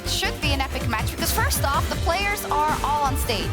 what should be an epic match, because first off, the players are all on stage.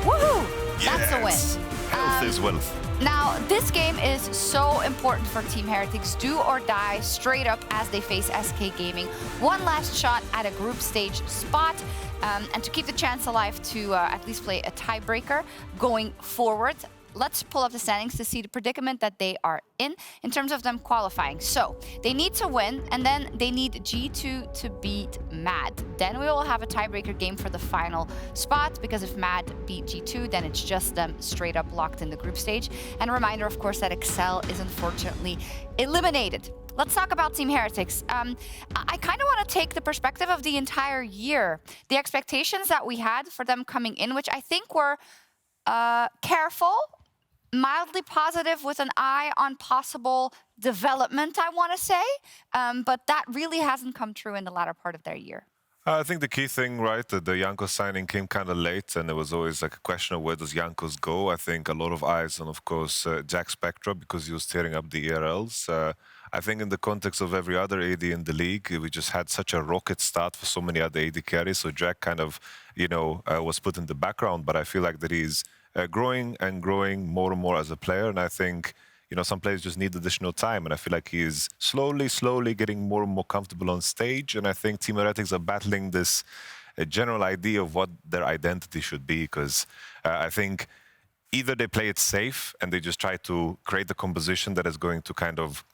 Woohoo! That's a win. Health is wealth. Now, this game is so important for Team Heretics. Do or die straight up as they face SK Gaming. One last shot at a group stage spot, and to keep the chance alive to at least play a tiebreaker going forward. Let's pull up the standings to see the predicament that they are in terms of them qualifying. So they need to win, and then they need G2 to beat MAD. Then we will have a tiebreaker game for the final spot, because if MAD beat G2, then it's just them straight up locked in the group stage. And a reminder, of course, that Excel is unfortunately eliminated. Let's talk about Team Heretics. I kind of want to take the perspective of the entire year. The expectations that we had for them coming in, which I think were careful, mildly positive with an eye on possible development, I want to say. But that really hasn't come true in the latter part of their year. I think the key thing, right, that the Jankos signing came kind of late, and there was always like a question of where does Jankos go. I think a lot of eyes on, of course, Jackspektra, because he was tearing up the ERLs. I think in the context of every other AD in the league, we just had such a rocket start for so many other AD carries. So Jack kind of, you know, was put in the background, but I feel like that he's growing and growing more and more as a player. And I think, you know, some players just need additional time. And I feel like he is slowly getting more and more comfortable on stage. And I think Team Heretics are battling this general idea of what their identity should be. Because I think either they play it safe and they just try to create the composition that is going to kind of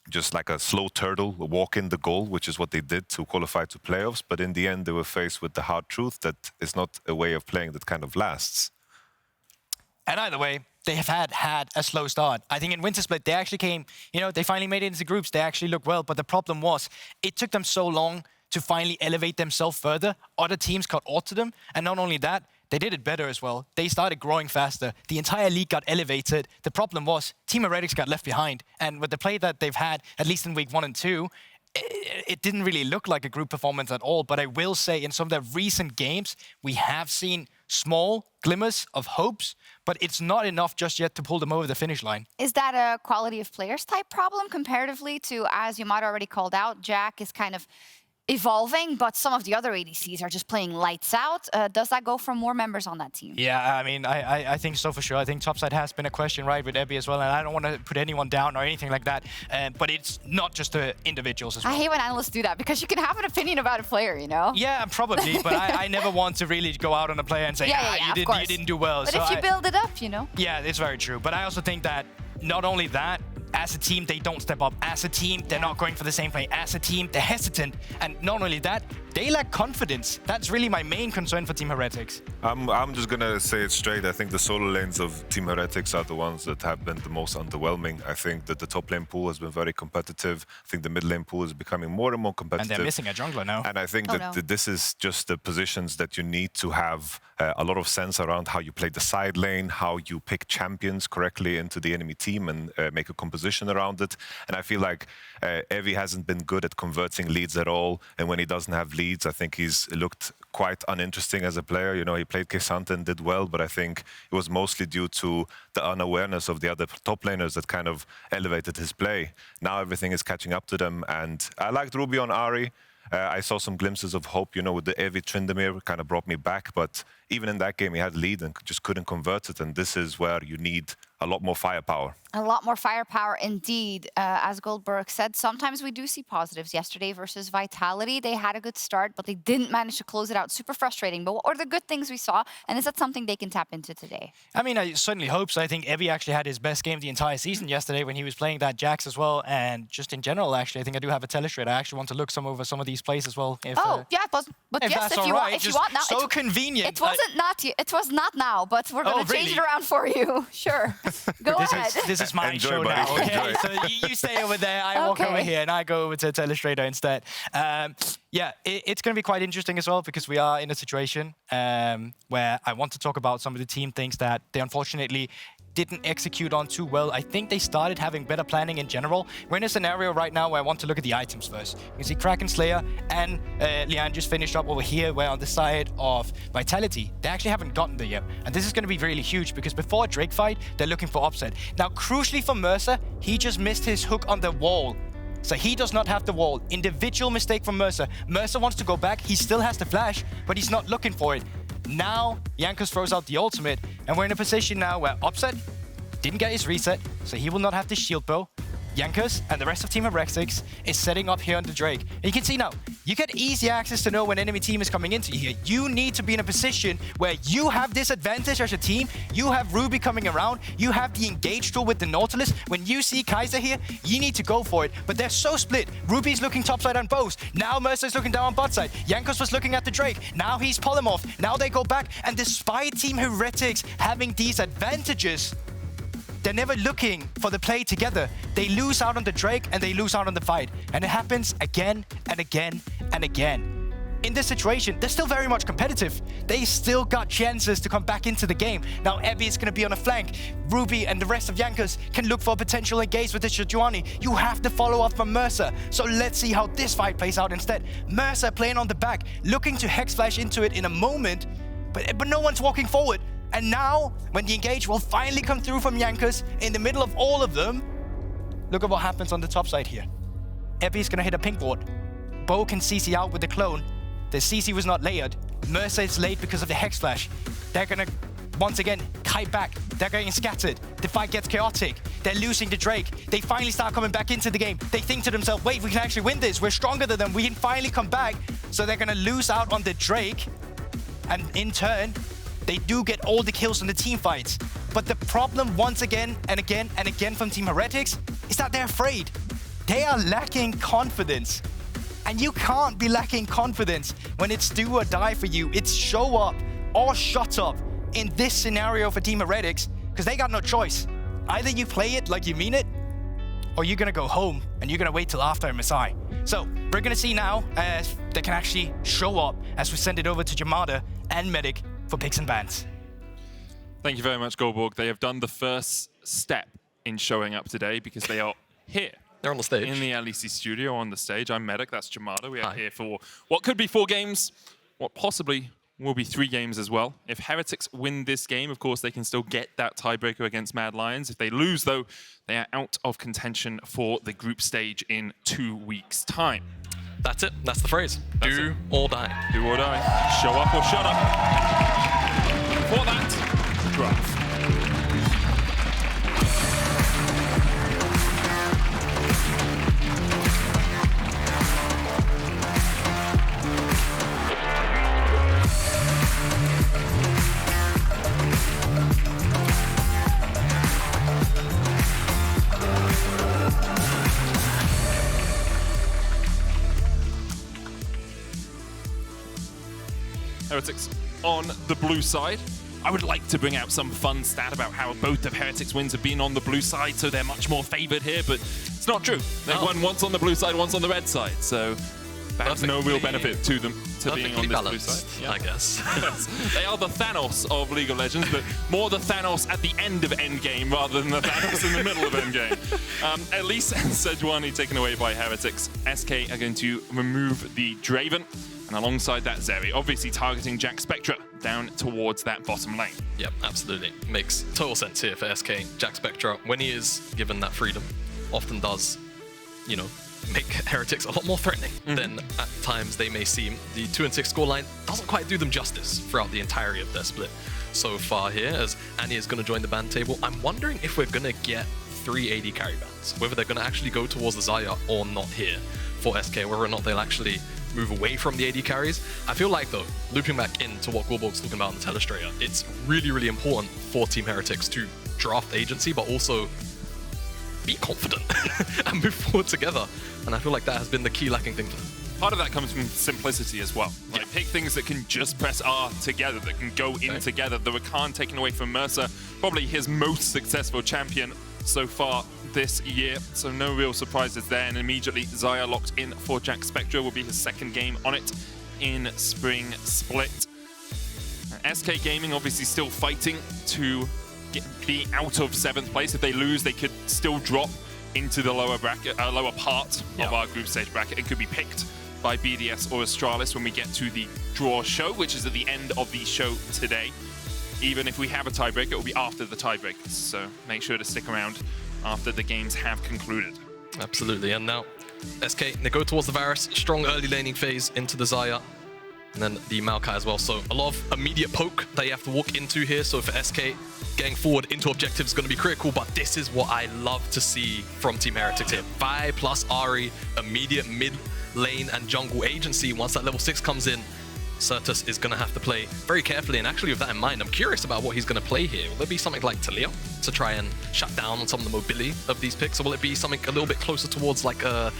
just like a slow turtle walk in the goal, which is what they did to qualify to playoffs. But in the end, they were faced with the hard truth that it's not a way of playing that kind of lasts. And either way, they have had a slow start. I think in Winter Split, they actually came, you know, they finally made it into groups. They actually looked well. But the problem was, it took them so long to finally elevate themselves further. Other teams caught on to them. And not only that, they did it better as well. They started growing faster. The entire league got elevated. The problem was, Team Heretics got left behind. And with the play that they've had, at least in week 1 and 2, it didn't really look like a group performance at all. But I will say, in some of their recent games, we have seen small glimmers of hopes, but it's not enough just yet to pull them over the finish line. Is that a quality of players type problem comparatively to, as Jamada already called out, Jack is kind of evolving, but some of the other ADCs are just playing lights out? Does that go for more members on that team? Yeah, I mean, I think so for sure. I think topside has been a question, right, with Ebby as well, and I don't want to put anyone down or anything like that, but it's not just the individuals as well. I hate when analysts do that, because you can have an opinion about a player, you know? Yeah, probably, but I never want to really go out on a player and say, you didn't do well. But so if you build it up, you know? Yeah, it's very true. But I also think that not only that, as a team, they don't step up. As a team, they're not going for the same play. As a team, they're hesitant. And not only that, they lack confidence. That's really my main concern for Team Heretics. I'm just going to say it straight. I think the solo lanes of Team Heretics are the ones that have been the most underwhelming. I think that the top lane pool has been very competitive. I think the mid lane pool is becoming more and more competitive. And they're missing a jungler now. And I think that this is just the positions that you need to have a lot of sense around how you play the side lane, how you pick champions correctly into the enemy team and make a composition around it. And I feel like Evie hasn't been good at converting leads at all. And when he doesn't have leads, I think he's looked quite uninteresting as a player. You know, he played Kesante and did well, but I think it was mostly due to the unawareness of the other top laners that kind of elevated his play. Now everything is catching up to them, and I liked Ruby on Ahri. I saw some glimpses of hope, you know, with the Evie Tryndamere, kind of brought me back, but even in that game he had lead and just couldn't convert it, and this is where you need a lot more firepower. A lot more firepower indeed. As Guldborg said, sometimes we do see positives. Yesterday versus Vitality, they had a good start, but they didn't manage to close it out. Super frustrating. But what are the good things we saw? And is that something they can tap into today? I mean, I certainly hope so. I think Evie actually had his best game the entire season yesterday when he was playing that Jax as well. And just in general, actually, I think I do have a telestrate. I actually want to look over some of these plays as well. If, yeah, but yes, if you want now. So convenient. It was not now, but we're going to change it around for you. Sure. Go ahead. This is my show now, okay? So you stay over there, I walk over here, and I go over to Telestrator instead. Yeah, it's going to be quite interesting as well, because we are in a situation where I want to talk about some of the team things that they unfortunately didn't execute on too well. I think they started having better planning in general. We're in a scenario right now where I want to look at the items first. You can see Kraken Slayer and Lian just finished up over here, where on the side of Vitality, they actually haven't gotten there yet. And this is going to be really huge, because before Drake fight, they're looking for upset. Now, crucially for Mersa, he just missed his hook on the wall. So he does not have the wall. Individual mistake from Mersa. Mersa wants to go back. He still has the flash, but he's not looking for it. Now, Jankos throws out the ultimate, and we're in a position now where Upset didn't get his reset, so he will not have the shield bow. Jankos and the rest of Team Heretics is setting up here on the Drake. And you can see now, you get easy access to know when enemy team is coming into you here. You need to be in a position where you have this advantage as a team. You have Ruby coming around. You have the engage tool with the Nautilus. When you see Xayah here, you need to go for it. But they're so split. Ruby's looking topside on bows. Now Mersa's looking down on bot side. Jankos was looking at the Drake. Now he's polymorphed. Now they go back. And despite Team Heretics having these advantages, they're never looking for the play together. They lose out on the Drake and they lose out on the fight. And it happens again and again and again. In this situation, they're still very much competitive. They still got chances to come back into the game. Now Ebby is going to be on a flank. Ruby and the rest of Jankos can look for a potential engage with the Sejuani. You have to follow up from Mersa. So let's see how this fight plays out instead. Mersa playing on the back, looking to Hex Flash into it in a moment, but no one's walking forward. And now, when the engage will finally come through from Jankos in the middle of all of them, look at what happens on the top side here. Ebby's gonna hit a pink ward. Bo can CC out with the clone. The CC was not layered. Mersa is late because of the Hex Flash. They're gonna, once again, kite back. They're getting scattered. The fight gets chaotic. They're losing the Drake. They finally start coming back into the game. They think to themselves, wait, we can actually win this. We're stronger than them. We can finally come back. So they're gonna lose out on the Drake. And in turn, they do get all the kills in the team fights. But the problem once again and again and again from Team Heretics is that they're afraid. They are lacking confidence. And you can't be lacking confidence when it's do or die for you. It's show up or shut up in this scenario for Team Heretics, because they got no choice. Either you play it like you mean it, or you're gonna go home and you're gonna wait till after MSI. So we're gonna see now as they can actually show up as we send it over to Jamada and Medic for picks and bans. Thank you very much, Guldborg. They have done the first step in showing up today because they are here. They're on the stage. In the LEC studio on the stage. I'm Medic, that's Jamada. We are here for what could be 4 games, what possibly will be 3 games as well. If Heretics win this game, of course, they can still get that tiebreaker against Mad Lions. If they lose, though, they are out of contention for the group stage in 2 weeks' time. That's it. That's the phrase. Do or die. Do or die. Show up or shut up. For that, draft. Heretics on the blue side. I would like to bring out some fun stat about how both of Heretics' wins have been on the blue side, so they're much more favored here, but it's not true. They've won once on the blue side, once on the red side, so that's no real benefit to them to being on this blue side. I guess. Yes. They are the Thanos of League of Legends, but more the Thanos at the end of Endgame rather than the Thanos in the middle of Endgame. Elise and Sejuani taken away by Heretics. SK are going to remove the Draven. And alongside that, Zeri, obviously targeting Jackspektra down towards that bottom lane. Yep, absolutely. Makes total sense here for SK. Jackspektra, when he is given that freedom, often does, you know, make Heretics a lot more threatening than at times they may seem. The 2-6 scoreline doesn't quite do them justice throughout the entirety of their split so far here, as Annie is going to join the ban table. I'm wondering if we're going to get 3 AD carry bans, whether they're going to actually go towards the Xayah or not here for SK, whether or not they'll actually move away from the AD carries. I feel like, though, looping back into what Guldborg's talking about in the Telestrator, it's really, really important for Team Heretics to draft agency, but also be confident and move forward together. And I feel like that has been the key lacking thing for them. Part of that comes from simplicity as well. Like, pick things that can just press R together, that can go in together. The Rakan taken away from Mersa, probably his most successful champion so far this year, so no real surprises there. And immediately Xayah locked in for Jackspektra, will be his 2nd game on it in Spring Split. SK Gaming obviously still fighting to be out of 7th place. If they lose, they could still drop into the lower bracket, lower part of our group stage bracket. It could be picked by BDS or Astralis when we get to the draw show, which is at the end of the show today. Even if we have a tiebreaker, it will be after the tiebreakers, so make sure to stick around after the games have concluded. Absolutely, and now SK, they go towards the Varus, strong early laning phase into the Xayah, and then the Maokai as well. So a lot of immediate poke that you have to walk into here. So for SK, getting forward into objectives is going to be critical, but this is what I love to see from Team Heretics here. Vi plus Ahri, immediate mid lane and jungle agency. Once that level 6 comes in, Sertuss is going to have to play very carefully, and actually with that in mind, I'm curious about what he's going to play here. Will there be something like Talia to try and shut down on some of the mobility of these picks, or will it be something a little bit closer towards like an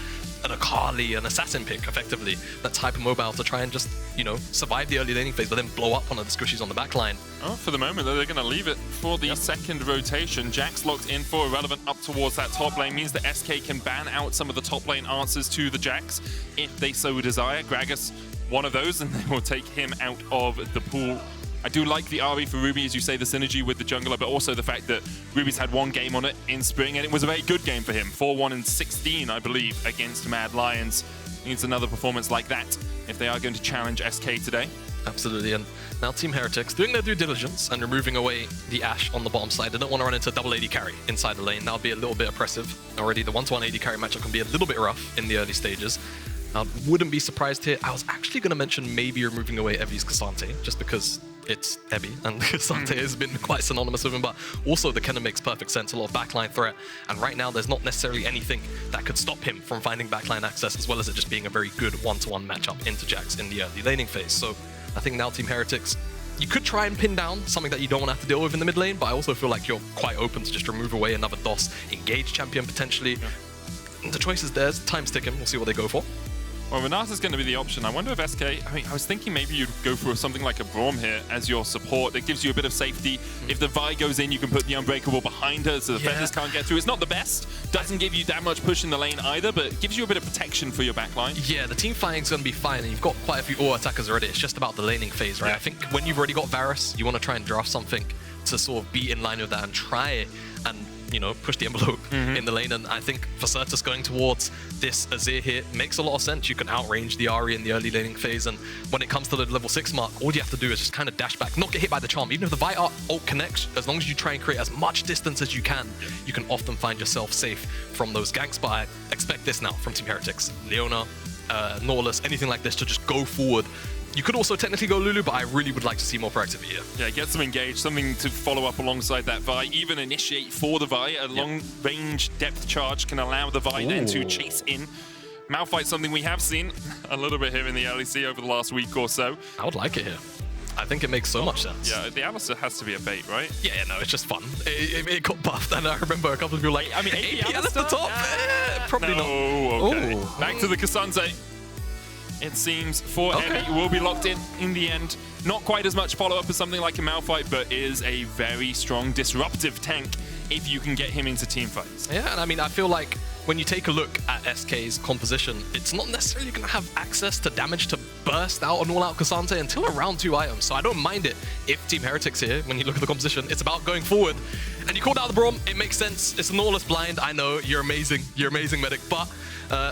Akali, an assassin pick, effectively, that type of mobile to try and just, you know, survive the early laning phase, but then blow up one of the squishies on the back line? Oh, for the moment, they're going to leave it for the second rotation. Jack's locked in for Irrelevant up towards that top lane. Means that SK can ban out some of the top lane answers to the Jacks if they so desire. Gragas, one of those, and they will take him out of the pool. I do like the Ahri for Ruby, as you say, the synergy with the jungler, but also the fact that Ruby's had one game on it in spring, and it was a very good game for him. 4-1 and 16, I believe, against Mad Lions. Needs another performance like that if they are going to challenge SK today. Absolutely, and now Team Heretics doing their due diligence and removing away the Ashe on the bottom side. They don't want to run into double AD carry inside the lane. That would be a little bit oppressive. Already the 1-to-1 AD carry matchup can be a little bit rough in the early stages. Wouldn't be surprised here. I was actually going to mention maybe removing away Evi's Cassante, just because it's Evi, and Cassante has been quite synonymous with him, but also the Cannon makes perfect sense, a lot of backline threat, and right now there's not necessarily anything that could stop him from finding backline access, as well as it just being a very good one-to-one matchup into Jax in the early laning phase. So I think now Team Heretics, you could try and pin down something that you don't want to have to deal with in the mid lane, but I also feel like you're quite open to just remove away another DOS, engage champion potentially. The choice is theirs, time's ticking, we'll see what they go for. Well, Renata's going to be the option. I wonder if SK, I mean, I was thinking maybe you'd go for something like a Braum here as your support. That gives you a bit of safety. If the Vi goes in, you can put the Unbreakable behind her so the defenders can't get through. It's not the best. Doesn't give you that much push in the lane either, but it gives you a bit of protection for your backline. Yeah, the team fighting's going to be fine, and you've got quite a few auto attackers already. It's just about the laning phase, right? I think when you've already got Varus, you want to try and draft something to sort of be in line with that and try and, you know, push the envelope in the lane. And I think for Sertuss going towards this Azir here makes a lot of sense. You can outrange the Ahri in the early laning phase, and when it comes to the level 6 mark, all you have to do is just kind of dash back, not get hit by the charm. Even if the Vi ult connects, as long as you try and create as much distance as you can often find yourself safe from those ganks. But I expect this now from Team Heretics. Leona, Nautilus, anything like this to just go forward. You could also technically go Lulu, but I really would like to see more proactivity here. Yeah, get some engage, something to follow up alongside that Vi, even initiate for the Vi. A long-range depth charge can allow the Vi then to chase in. Malphite's something we have seen a little bit here in the LEC over the last week or so. I would like it here. I think it makes so much sense. Yeah, the Analyst has to be a bait, right? Yeah, no, it's just fun. It got buffed, and I remember a couple of people like, I mean, AP at the top? Probably not. Okay. Ooh. Back to the Cassante. It seems for Heavy will be locked in the end. Not quite as much follow-up as something like a Malphite, but is a very strong disruptive tank if you can get him into team fights. Yeah, and I mean, I feel like when you take a look at SK's composition, it's not necessarily going to have access to damage to burst out an all-out Cassante until around 2 items. So I don't mind it if Team Heretics here, when you look at the composition, it's about going forward. And you called out the Braum, it makes sense. It's a Nautilus blind, I know, you're amazing, medic, but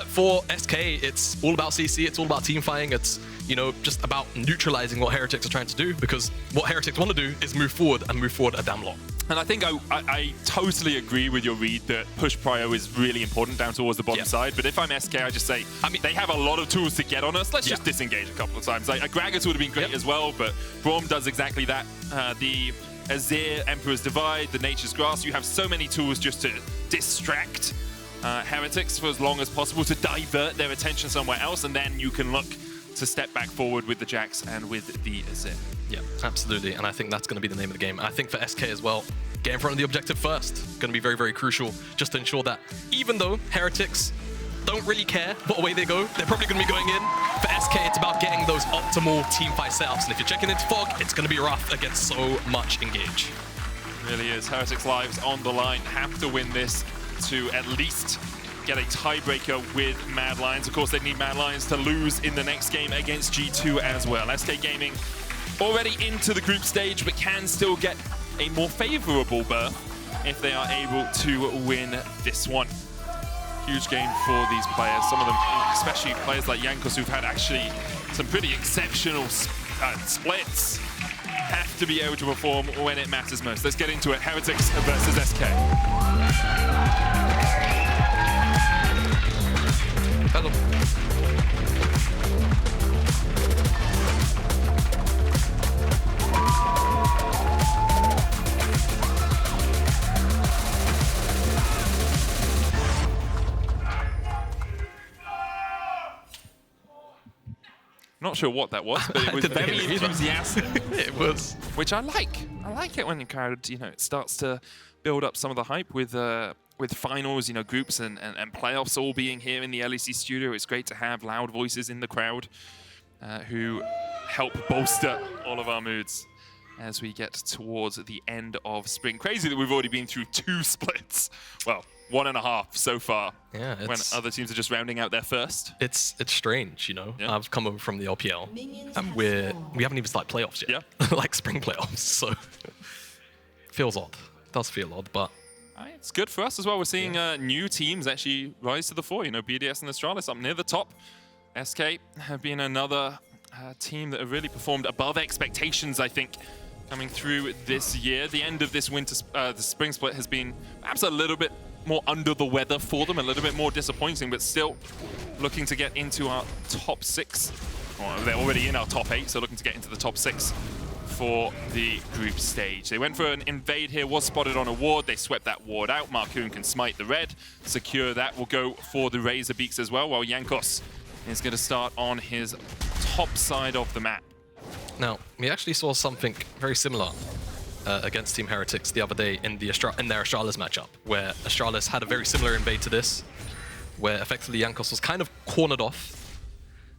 for SK, it's all about CC, it's all about team fighting, it's, you know, just about neutralizing what Heretics are trying to do, because what Heretics want to do is move forward and move forward a damn lot. And I think I totally agree with your read that push prio is really important down towards the bottom side. But if I'm SK, I just say, I mean, they have a lot of tools to get on us. Let's just disengage a couple of times. Like, a Gragas would have been great as well, but Braum does exactly that. The Azir, Emperor's Divide, the Nature's Grasp, you have so many tools just to distract Heretics for as long as possible, to divert their attention somewhere else, and then you can look to step back forward with the Jax and with the Azir. Yeah, absolutely, and I think that's going to be the name of the game. I think for SK as well, get in front of the objective first. Going to be very, very crucial, just to ensure that even though Heretics don't really care what way they go, they're probably going to be going in. For SK, it's about getting those optimal teamfight setups, and if you're checking into Fog, it's going to be rough against so much engage. It really is. Heretics' lives on the line, have to win this to at least get a tiebreaker with Mad Lions. Of course, they need Mad Lions to lose in the next game against G2 as well. SK Gaming already into the group stage, but can still get a more favorable berth if they are able to win this one. Huge game for these players. Some of them, especially players like Jankos, who've had actually some pretty exceptional splits, have to be able to perform when it matters most. Let's get into it. Heretics versus SK. Asylum. Not sure what that was, but it was very enthusiastic. It was. Which I like. I like it when the crowd, you know, it starts to build up some of the hype with finals, you know, groups and playoffs all being here in the LEC studio. It's great to have loud voices in the crowd who help bolster all of our moods as we get towards the end of spring. Crazy that we've already been through 2 splits. Well, 1.5 so far. Yeah, when other teams are just rounding out their first. It's strange, you know. Yeah. I've come over from the LPL, and we haven't even started playoffs yet. Yeah. Like spring playoffs. So feels odd. Does feel odd, but it's good for us as well. We're seeing new teams actually rise to the fore. You know, BDS and Astralis up near the top. SK have been another team that have really performed above expectations, I think, coming through this year. The end of this the spring split has been perhaps a little bit more under the weather for them, a little bit more disappointing, but still looking to get into our top 6. Well, they're already in our top 8, so looking to get into the top 6 for the group stage. They went for an invade here, was spotted on a ward. They swept that ward out. Markoon can smite the red, secure that. Will go for the Razor Beaks as well, while Jankos is going to start on his top side of the map. now we actually saw something very similar against Team Heretics the other day in their Astralis matchup, where Astralis had a very similar invade to this, where effectively Jankos was kind of cornered off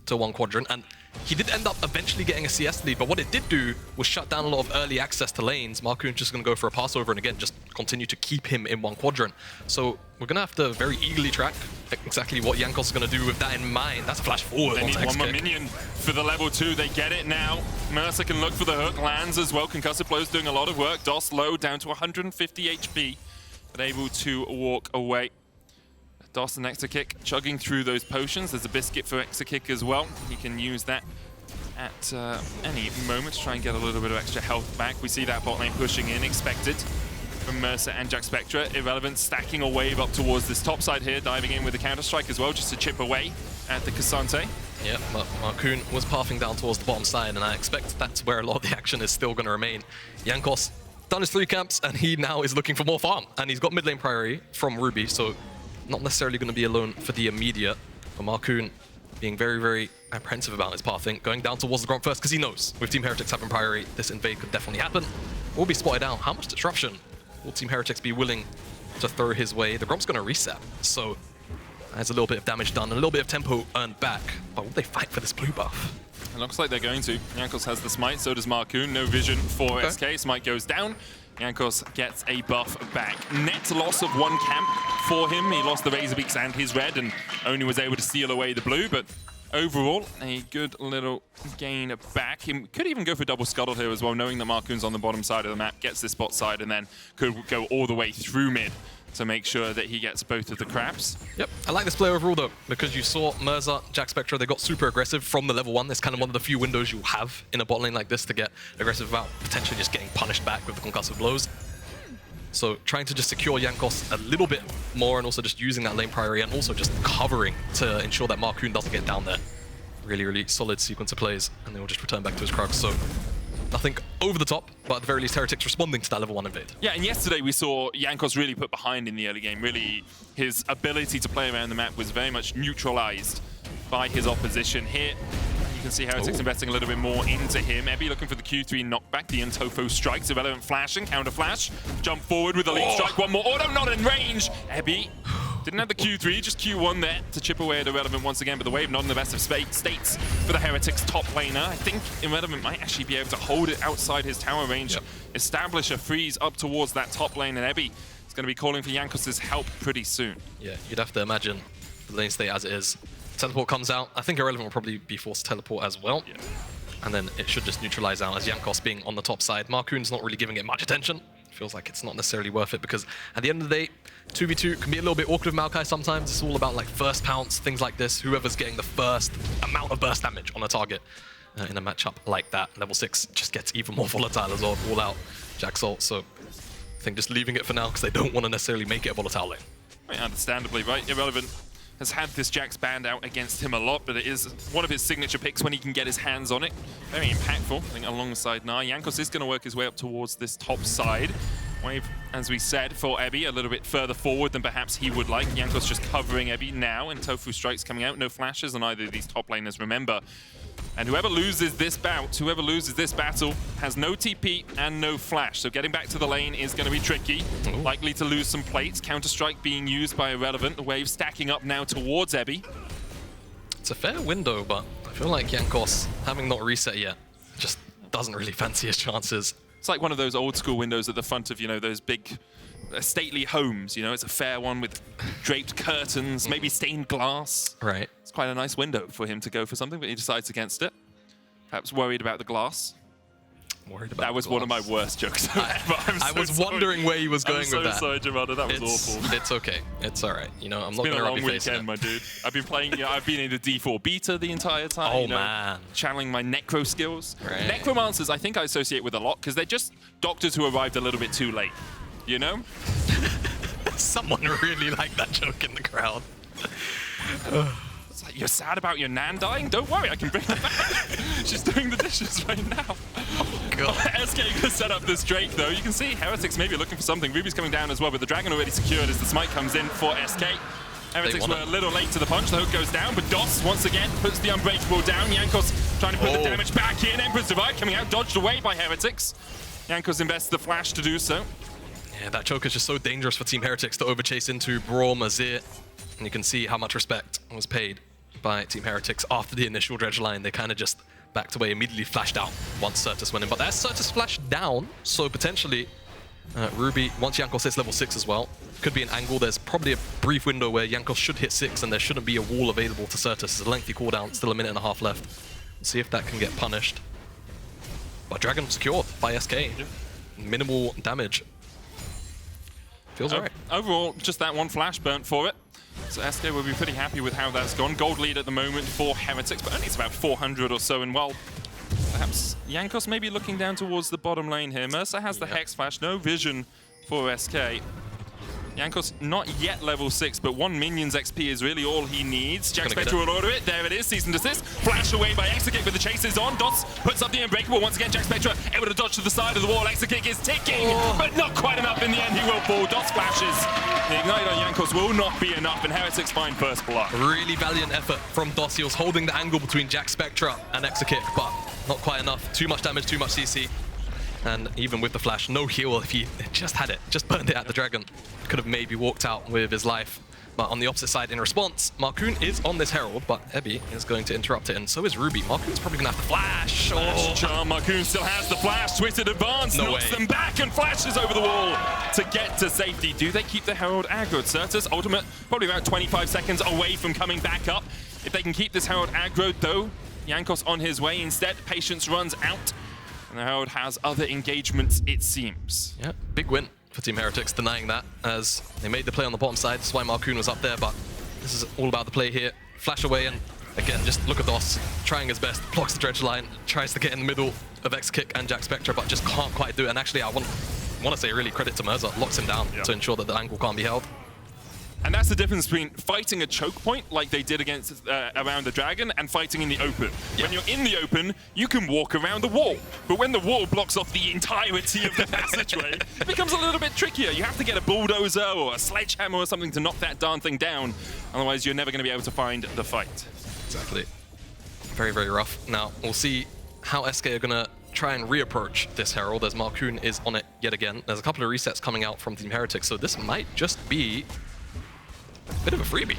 to one quadrant, and he did end up eventually getting a CS lead, but what it did do was shut down a lot of early access to lanes. Markoon's just going to go for a passover and again just continue to keep him in one quadrant. So we're going to have to very eagerly track exactly what Jankos is going to do with that in mind. That's a flash forward. They need one more minion for the level 2. They get it now. Mersa can look for the hook. Lands as well. Concussive Blow's doing a lot of work. DOS low down to 150 HP, but able to walk away. DOS and Exakick chugging through those potions. There's a biscuit for Exakick as well. He can use that at any moment to try and get a little bit of extra health back. We see that bot lane pushing in, expected from Mersa and Jackspektra. Irrelevant stacking a wave up towards this top side here, diving in with a counter-strike as well, just to chip away at the Cassante. Yeah, but Markoon was pathing down towards the bottom side, and I expect that's where a lot of the action is still going to remain. Jankos done his 3 camps, and he now is looking for more farm, and he's got mid lane priority from Ruby, so not necessarily going to be alone for the immediate. But Markoon being very, very apprehensive about his pathing, going down towards the ground first, because he knows with Team Heretics having priority, this invade could definitely happen. Will be spotted out. How much disruption will Team Heretics be willing to throw his way? The Grom's going to reset, so there's a little bit of damage done, a little bit of tempo earned back, but will they fight for this blue buff? It looks like they're going to. Jankos has the smite, so does Markoon. No vision for SK. Smite goes down. Jankos gets a buff back. Net loss of 1 camp for him. He lost the Razor Beaks and his red and only was able to steal away the blue, but overall, a good little gain back. He could even go for double scuttle here as well, knowing that Markoon's on the bottom side of the map, gets this bot side, and then could go all the way through mid to make sure that he gets both of the crabs. Yep, I like this play overall though, because you saw Mersa, Jackspektra, they got super aggressive from the level 1. It's kind of one of the few windows you have in a bot lane like this to get aggressive without potentially just getting punished back with the concussive blows. So trying to just secure Jankos a little bit more, and also just using that lane priority, and also just covering to ensure that Markoon doesn't get down there. Really, really solid sequence of plays, and they will just return back to his Krug. So nothing over the top, but at the very least, Heretics responding to that level 1 invade. Yeah, and yesterday we saw Jankos really put behind in the early game. Really, his ability to play around the map was very much neutralized by his opposition. Here, you can see Heretics investing a little bit more into him. Ebby looking for the Q3 knockback. The Intofo strikes, irrelevant flashing, counter flash. Jump forward with a leap strike, one more. Oh, no, not in range. Ebby didn't have the Q3, just Q1 there to chip away at Irrelevant once again, but the wave not in the best of states for the Heretics top laner. I think Irrelevant might actually be able to hold it outside his tower range, establish a freeze up towards that top lane, and Ebby is going to be calling for Jankos' help pretty soon. Yeah, you'd have to imagine the lane state as it is. Teleport comes out. I think Irrelevant will probably be forced to teleport as well. Yeah. And then it should just neutralize out as Jankos being on the top side. Markoon's not really giving it much attention. Feels like it's not necessarily worth it, because at the end of the day, 2v2 can be a little bit awkward with Maokai sometimes. It's all about like first pounce, things like this. Whoever's getting the first amount of burst damage on a target in a matchup like that. Level 6 just gets even more volatile as well, all out Jack's ult. So I think just leaving it for now, because they don't want to necessarily make it a volatile lane. Right, understandably, right? Irrelevant has had this Jax band out against him a lot, but it is one of his signature picks when he can get his hands on it. Very impactful, I think, alongside Nah. Jankos is going to work his way up towards this top side. Wave, as we said, for Ebby a little bit further forward than perhaps he would like. Jankos just covering Ebby now, and Tofu strikes coming out. No flashes on either of these top laners, remember. And whoever loses this bout, whoever loses this battle, has no TP and no flash. So getting back to the lane is going to be tricky. Ooh. Likely to lose some plates. Counter-Strike being used by Irrelevant. The wave stacking up now towards Ebby. It's a fair window, but I feel like Jankos, having not reset yet, just doesn't really fancy his chances. It's like one of those old school windows at the front of, you know, those big stately homes. You know, it's a fair one with draped curtains, maybe stained glass. Right. It's quite a nice window for him to go for something, but he decides against it. Perhaps worried about the glass. Worried about That was one of my worst jokes ever. I was wondering where he was going with that. I'm so sorry, Jamada. That was awful. It's okay. It's all right. You know, I'm not It's going been to a rub long your face in weekend, it. my dude. I've been playing, I've been in the D4 beta the entire time. Oh, you know, man. channeling my necro skills. Right. Necromancers, I think I associate with a lot because they're just doctors who arrived a little bit too late. You know? Someone really liked that joke in the crowd. It's like, you're sad about your nan dying? Don't worry, I can bring her back. She's doing the dishes right now. Oh, God. SK can set up this Drake, though. You can see Heretics maybe looking for something. Ruby's coming down as well, but the Dragon already secured as the smite comes in for SK. Heretics were a little late to the punch. The hook goes down, but Doss, once again, puts the Unbreakable down. Jankos trying to put the damage back in. Emperor's Divide coming out, dodged away by Heretics. Jankos invests the flash to do so. Yeah, that choke is just so dangerous for Team Heretics to overchase into Braum, Azir. And you can see how much respect was paid by Team Heretics after the initial dredge line. They kind of just backed away, immediately flashed out once Sertuss went in. But there's Sertuss flashed down, so potentially Ruby, once Jankos hits level 6 as well, could be an angle. There's probably a brief window where Jankos should hit 6 and there shouldn't be a wall available to Sertuss. It's a lengthy cooldown, still a minute and a half left. Let's see if that can get punished. But Dragon secured by SK. Minimal damage. Feels alright. Overall, just that one flash burnt for it. So SK will be pretty happy with how that's gone. Gold lead at the moment for Heretics, but only it's about 400 or so. And well, perhaps Jankos maybe looking down towards the bottom lane here. Mersa has the Hex Flash, no vision for SK. Jankos not yet level 6, but 1 minion's XP is really all he needs. Jackspektra will order it. There it is, cease and desist. Flash away by Exakick, but the chase is on. Dots puts up the Unbreakable. Once again, Jackspektra able to dodge to the side of the wall. Exakick is ticking, but not quite enough. In the end, he will fall. Dots flashes. The Ignite on Jankos will not be enough, and Heretics find first blood. Really valiant effort from Doss. He was holding the angle between Jackspektra and Exakick, but not quite enough. Too much damage, too much CC. And even with the flash, no heal. If he just had it, just burned it at the Dragon, could have maybe walked out with his life. But on the opposite side, in response, Markoon is on this Herald, but Ebby is going to interrupt it, and so is Ruby. Markoon's probably going to have to flash. Flash charm. Markoon still has the flash. Twisted advance, knocks them back and flashes over the wall to get to safety. Do they keep the Herald aggroed? Sertuss, ultimate, probably about 25 seconds away from coming back up. If they can keep this Herald aggroed, though, Jankos on his way. Instead, patience runs out. And the Herald has other engagements, it seems. Yeah, big win for Team Heretics, denying that as they made the play on the bottom side. That's why Markoon was up there, but this is all about the play here. Flash away, and again, just look at Doss trying his best, blocks the dredge line, tries to get in the middle of Exakick and Jackspektra, but just can't quite do it. And actually, I want to say really credit to Mersa, locks him down to ensure that the angle can't be held. And that's the difference between fighting a choke point like they did against around the Dragon and fighting in the open. Yeah. When you're in the open, you can walk around the wall. But when the wall blocks off the entirety of the passageway, it becomes a little bit trickier. You have to get a bulldozer or a sledgehammer or something to knock that darn thing down. Otherwise, you're never going to be able to find the fight. Exactly. Very, very rough. Now, we'll see how SK are going to try and reapproach this Herald as Markoon is on it yet again. There's a couple of resets coming out from Team Heretics, so this might just be a bit of a freebie,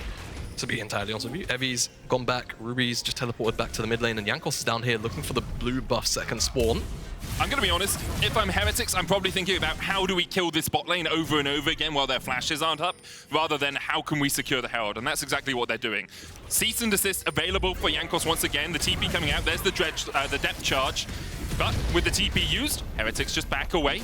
to be entirely honest with you. Evy's gone back, Ruby's just teleported back to the mid lane, and Jankos is down here looking for the blue buff second spawn. I'm going to be honest, if I'm Heretics, I'm probably thinking about how do we kill this bot lane over and over again while their flashes aren't up, rather than how can we secure the Herald, and that's exactly what they're doing. Cease and desist available for Jankos once again, the TP coming out, there's the depth charge, but with the TP used, Heretics just back away.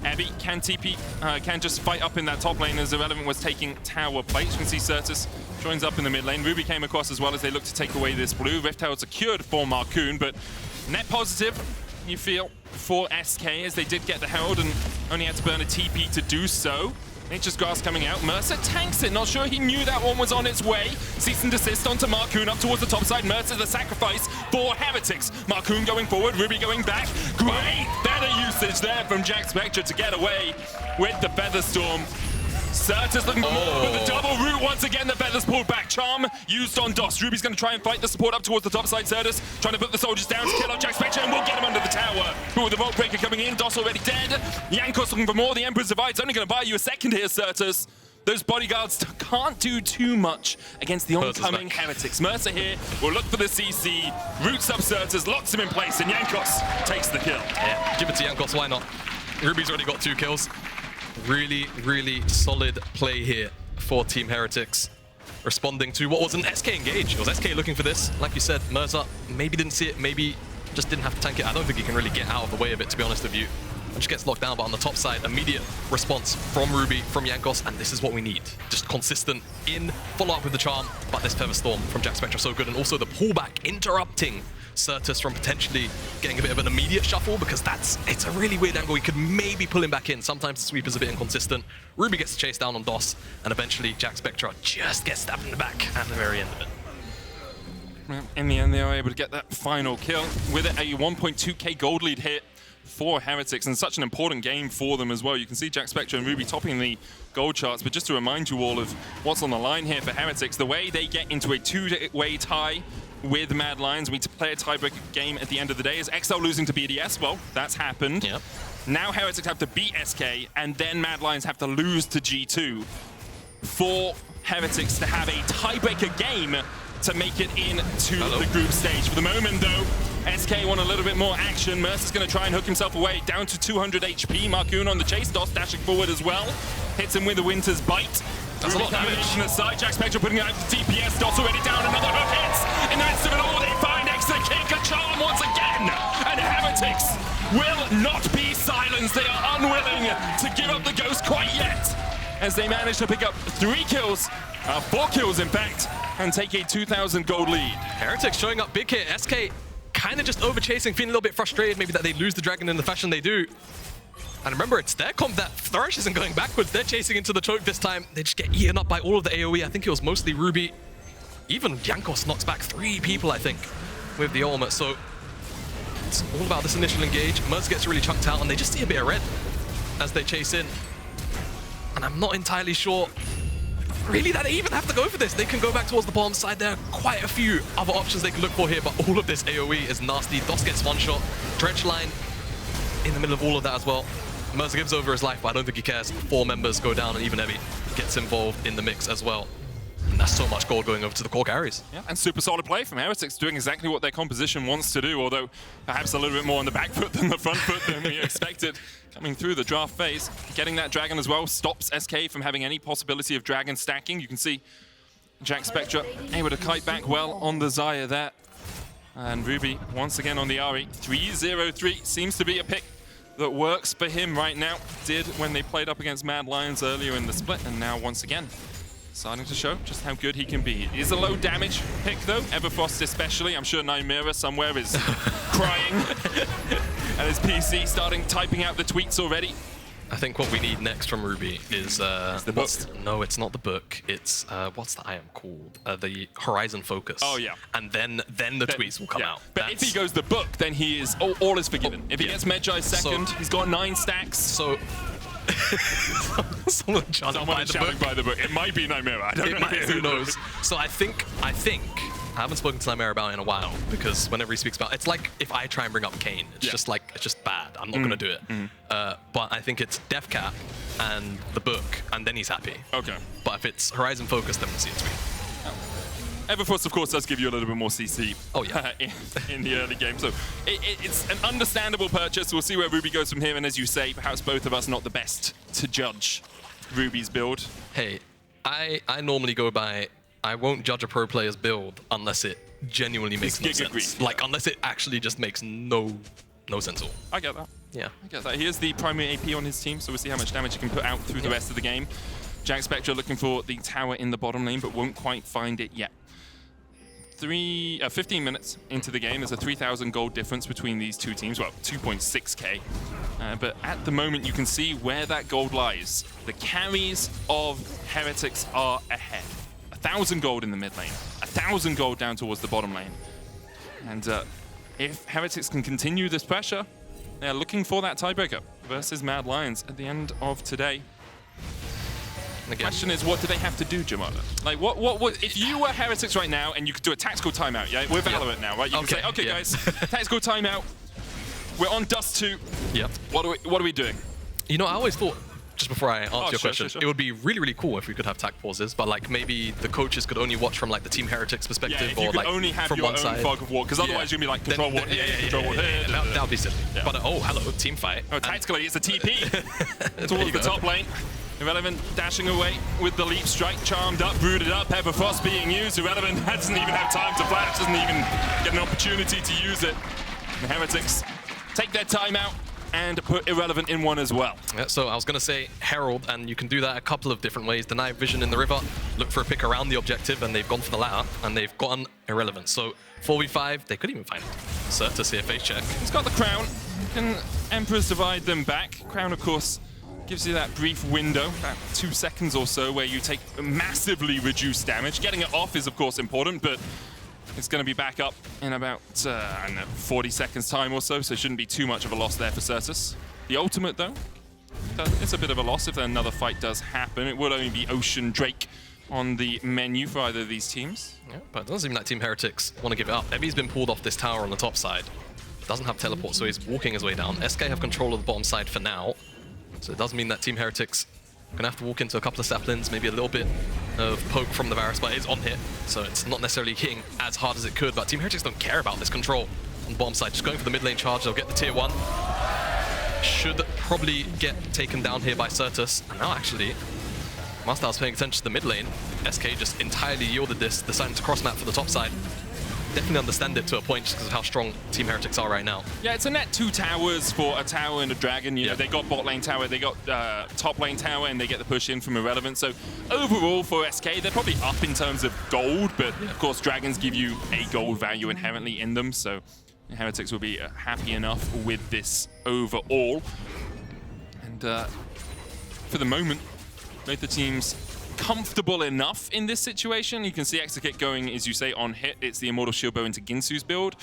Abby can TP, can just fight up in that top lane as Irrelevant was taking tower plates. You can see Sertuss joins up in the mid lane. Ruby came across as well as they look to take away this blue. Rift Herald secured for Markoon, but net positive, you feel, for SK as they did get the Herald and only had to burn a TP to do so. Nature's Grass coming out. Mersa tanks it. Not sure he knew that one was on its way. Cease and desist onto Markoon up towards the top side. Mersa the sacrifice for Heretics. Markoon going forward. Ruby going back. Great better usage there from Jackspektra to get away with the Featherstorm. Sertuss looking for the double root once again. The feathers pulled back. Charm used on DOS. Ruby's going to try and fight the support up towards the top side. Sertuss trying to put the soldiers down to kill off Jackspektra, and we'll get him under the tower. Ooh, the Vault Breaker coming in. DOS already dead. Jankos looking for more. The Emperor's Divide's only going to buy you a second here, Sertuss. Those bodyguards can't do too much against the oncoming Heretics. Mersa here will look for the CC. Roots up Sertuss, locks him in place, and Jankos takes the kill. Yeah, give it to Jankos, why not? Ruby's already got 2 kills. Really, really solid play here for Team Heretics. Responding to what was an SK engage. It was SK looking for this. Like you said, Mersa maybe didn't see it, maybe just didn't have to tank it. I don't think he can really get out of the way of it, to be honest with you. And just gets locked down, but on the top side, immediate response from Ruby, from Jankos, and this is what we need. Just consistent in, follow up with the charm, but this Featherstorm from Jackspektra so good, and also the pullback interrupting Sertuss from potentially getting a bit of an immediate shuffle, because it's a really weird angle. He could maybe pull him back in. Sometimes the sweep is a bit inconsistent. Ruby gets to chase down on DOS, and eventually Jackspektra just gets stabbed in the back at the very end of it. Well, in the end, they are able to get that final kill with it, a 1.2k gold lead hit for Heretics, and such an important game for them as well. You can see Jackspektra and Ruby topping the gold charts, but just to remind you all of what's on the line here for Heretics, the way they get into a 2-way tie with Mad Lions, we play a tiebreaker game at the end of the day. Is XL losing to BDS? Well, that's happened. Yep. Now Heretics have to beat SK, and then Mad Lions have to lose to G2 for Heretics to have a tiebreaker game to make it into the group stage. For the moment, though, SK want a little bit more action. Mersa's going to try and hook himself away, down to 200 HP. Markoon on the chase, DOS dashing forward as well. Hits him with the Winter's Bite. That's a lot of damage. On the side, Jackspektra putting out the DPS. DOS already down, another hook hits. In the midst of it all, they find Exakick, a charm once again. And Heretics will not be silenced. They are unwilling to give up the ghost quite yet, as they manage to pick up 3 kills, 4 kills in fact, and take a 2,000 gold lead. Heretics showing up big here. SK kind of just over-chasing, feeling a little bit frustrated maybe that they lose the dragon in the fashion they do. And remember, it's their comp that Flourish isn't going backwards. They're chasing into the choke this time. They just get eaten up by all of the AoE. I think it was mostly Ruby. Even Jankos knocks back 3 people, I think, with the ultimate. So it's all about this initial engage. Mersa gets really chunked out, and they just see a bit of red as they chase in. And I'm not entirely sure really that they even have to go for this. They can go back towards the bottom side. There are quite a few other options they can look for here, but all of this AoE is nasty. DOS gets one shot. Dredge line in the middle of all of that as well. Mersa gives over his life, but I don't think he cares. 4 members go down, and even Heavy gets involved in the mix as well. And that's so much gold going over to the core carries. Yeah, and super solid play from Heretics, doing exactly what their composition wants to do, although perhaps a little bit more on the back foot than the front foot than we expected. Coming through the draft phase, getting that dragon as well stops SK from having any possibility of dragon stacking. You can see Jackspektra able to kite back well on the Xayah there. And Ruby once again on the Ahri. 3-0-3 seems to be a pick that works for him right now. Did when they played up against Mad Lions earlier in the split, and now once again starting to show just how good he can be. It is a low damage pick though, Everfrost especially. I'm sure Nymera somewhere is crying at his PC, typing out the tweets already. I think what we need next from Ruby is the book. No, it's not the book. It's what's the item called? The Horizon Focus. Oh yeah. And then the tweets will come out. But if he goes the book, then he is all is forgiven. If he gets Medjai second, he's got 9 stacks. So someone shouting by the book. It might be Nymera. I don't know. Who knows? So I think I haven't spoken to Nymera about it in a while, because whenever he speaks about it, it's like if I try and bring up Kane, it's just like, it's just bad. I'm not gonna do it. But I think it's Deathcap and the book, and then he's happy. Okay. But if it's Horizon Focus, then we'll see a tweet. Everfrost, of course, does give you a little bit more CC in the early game. So it's an understandable purchase. We'll see where Ruby goes from here. And as you say, perhaps both of us not the best to judge Ruby's build. Hey, I normally go by, I won't judge a pro player's build unless it genuinely makes no sense. Like, unless it actually just makes no sense at all. I get that. Yeah. I get that. He is the primary AP on his team, so we'll see how much damage he can put out through the rest of the game. Jackspektra looking for the tower in the bottom lane, but won't quite find it yet. 15 minutes into the game, there's a 3,000 gold difference between these two teams. Well, 2.6k But at the moment, you can see where that gold lies. The carries of Heretics are ahead. 1,000 gold in the mid lane, 1,000 gold down towards the bottom lane. And if Heretics can continue this pressure, they're looking for that tiebreaker versus Mad Lions at the end of today. The question is, what do they have to do, Jamada? Like, what if you were Heretics right now and you could do a tactical timeout, yeah? We're Valorant now, right? You can say, okay, guys, tactical timeout. We're on Dust 2. Yeah. What are we doing? You know, I always thought, just before I answer your question, sure. it would be really, really cool if we could have tac pauses, but like maybe the coaches could only watch from like the Team Heretics perspective, if you or could like only have from your one own side. fog of war, because otherwise you're gonna be like control war here, control war here. That would be silly. Yeah. But oh, hello, team fight. Oh, tactically, it's a TP towards the top lane. Irrelevant dashing away with the leap strike, charmed up, brooded up, Pepper Frost being used. Irrelevant doesn't even have time to flash, doesn't even get an opportunity to use it. The Heretics take their time out and put Irrelevant in one as well. Yeah, so I was going to say Herald, and you can do that a couple of different ways. Deny vision in the river, look for a pick around the objective, and they've gone for the latter, and they've gotten Irrelevant. So 4v5, they could even find Sertuss here, face check. He's got the crown. Can Emperors divide them back? Crown, of course, gives you that brief window, about 2 seconds or so, where you take massively reduced damage. Getting it off is, of course, important, but it's going to be back up in about, I don't know, 40 seconds time or so, so it shouldn't be too much of a loss there for Sertuss. The ultimate, though, it's a bit of a loss if another fight does happen. It would only be Ocean Drake on the menu for either of these teams. Yeah, but it doesn't seem like Team Heretics want to give it up. Evi's been pulled off this tower on the top side. Doesn't have teleport, so he's walking his way down. SK have control of the bottom side for now, so it does mean that Team Heretics are gonna have to walk into a couple of saplings, maybe a little bit of poke from the Varus, but it's on hit, so it's not necessarily hitting as hard as it could. But Team Heretics don't care about this control on the bottom side. Just going for the mid lane charge, they'll get the tier 1. Should probably get taken down here by Sertuss. And now actually, Master's paying attention to the mid lane. SK just entirely yielded this, deciding to cross map for the top side. Definitely understand it to a point just because of how strong Team Heretics are right now. Yeah, it's a net 2 towers for a tower and a dragon. You know, they got bot lane tower, they got top lane tower, and they get the push in from Irrelevant. So overall for SK, they're probably up in terms of gold, but of course dragons give you a gold value inherently in them. So Heretics will be happy enough with this overall. And for the moment, both the teams comfortable enough in this situation. You can see Exakick going, as you say, on hit. It's the Immortal Shield Bow into Ginsu's build.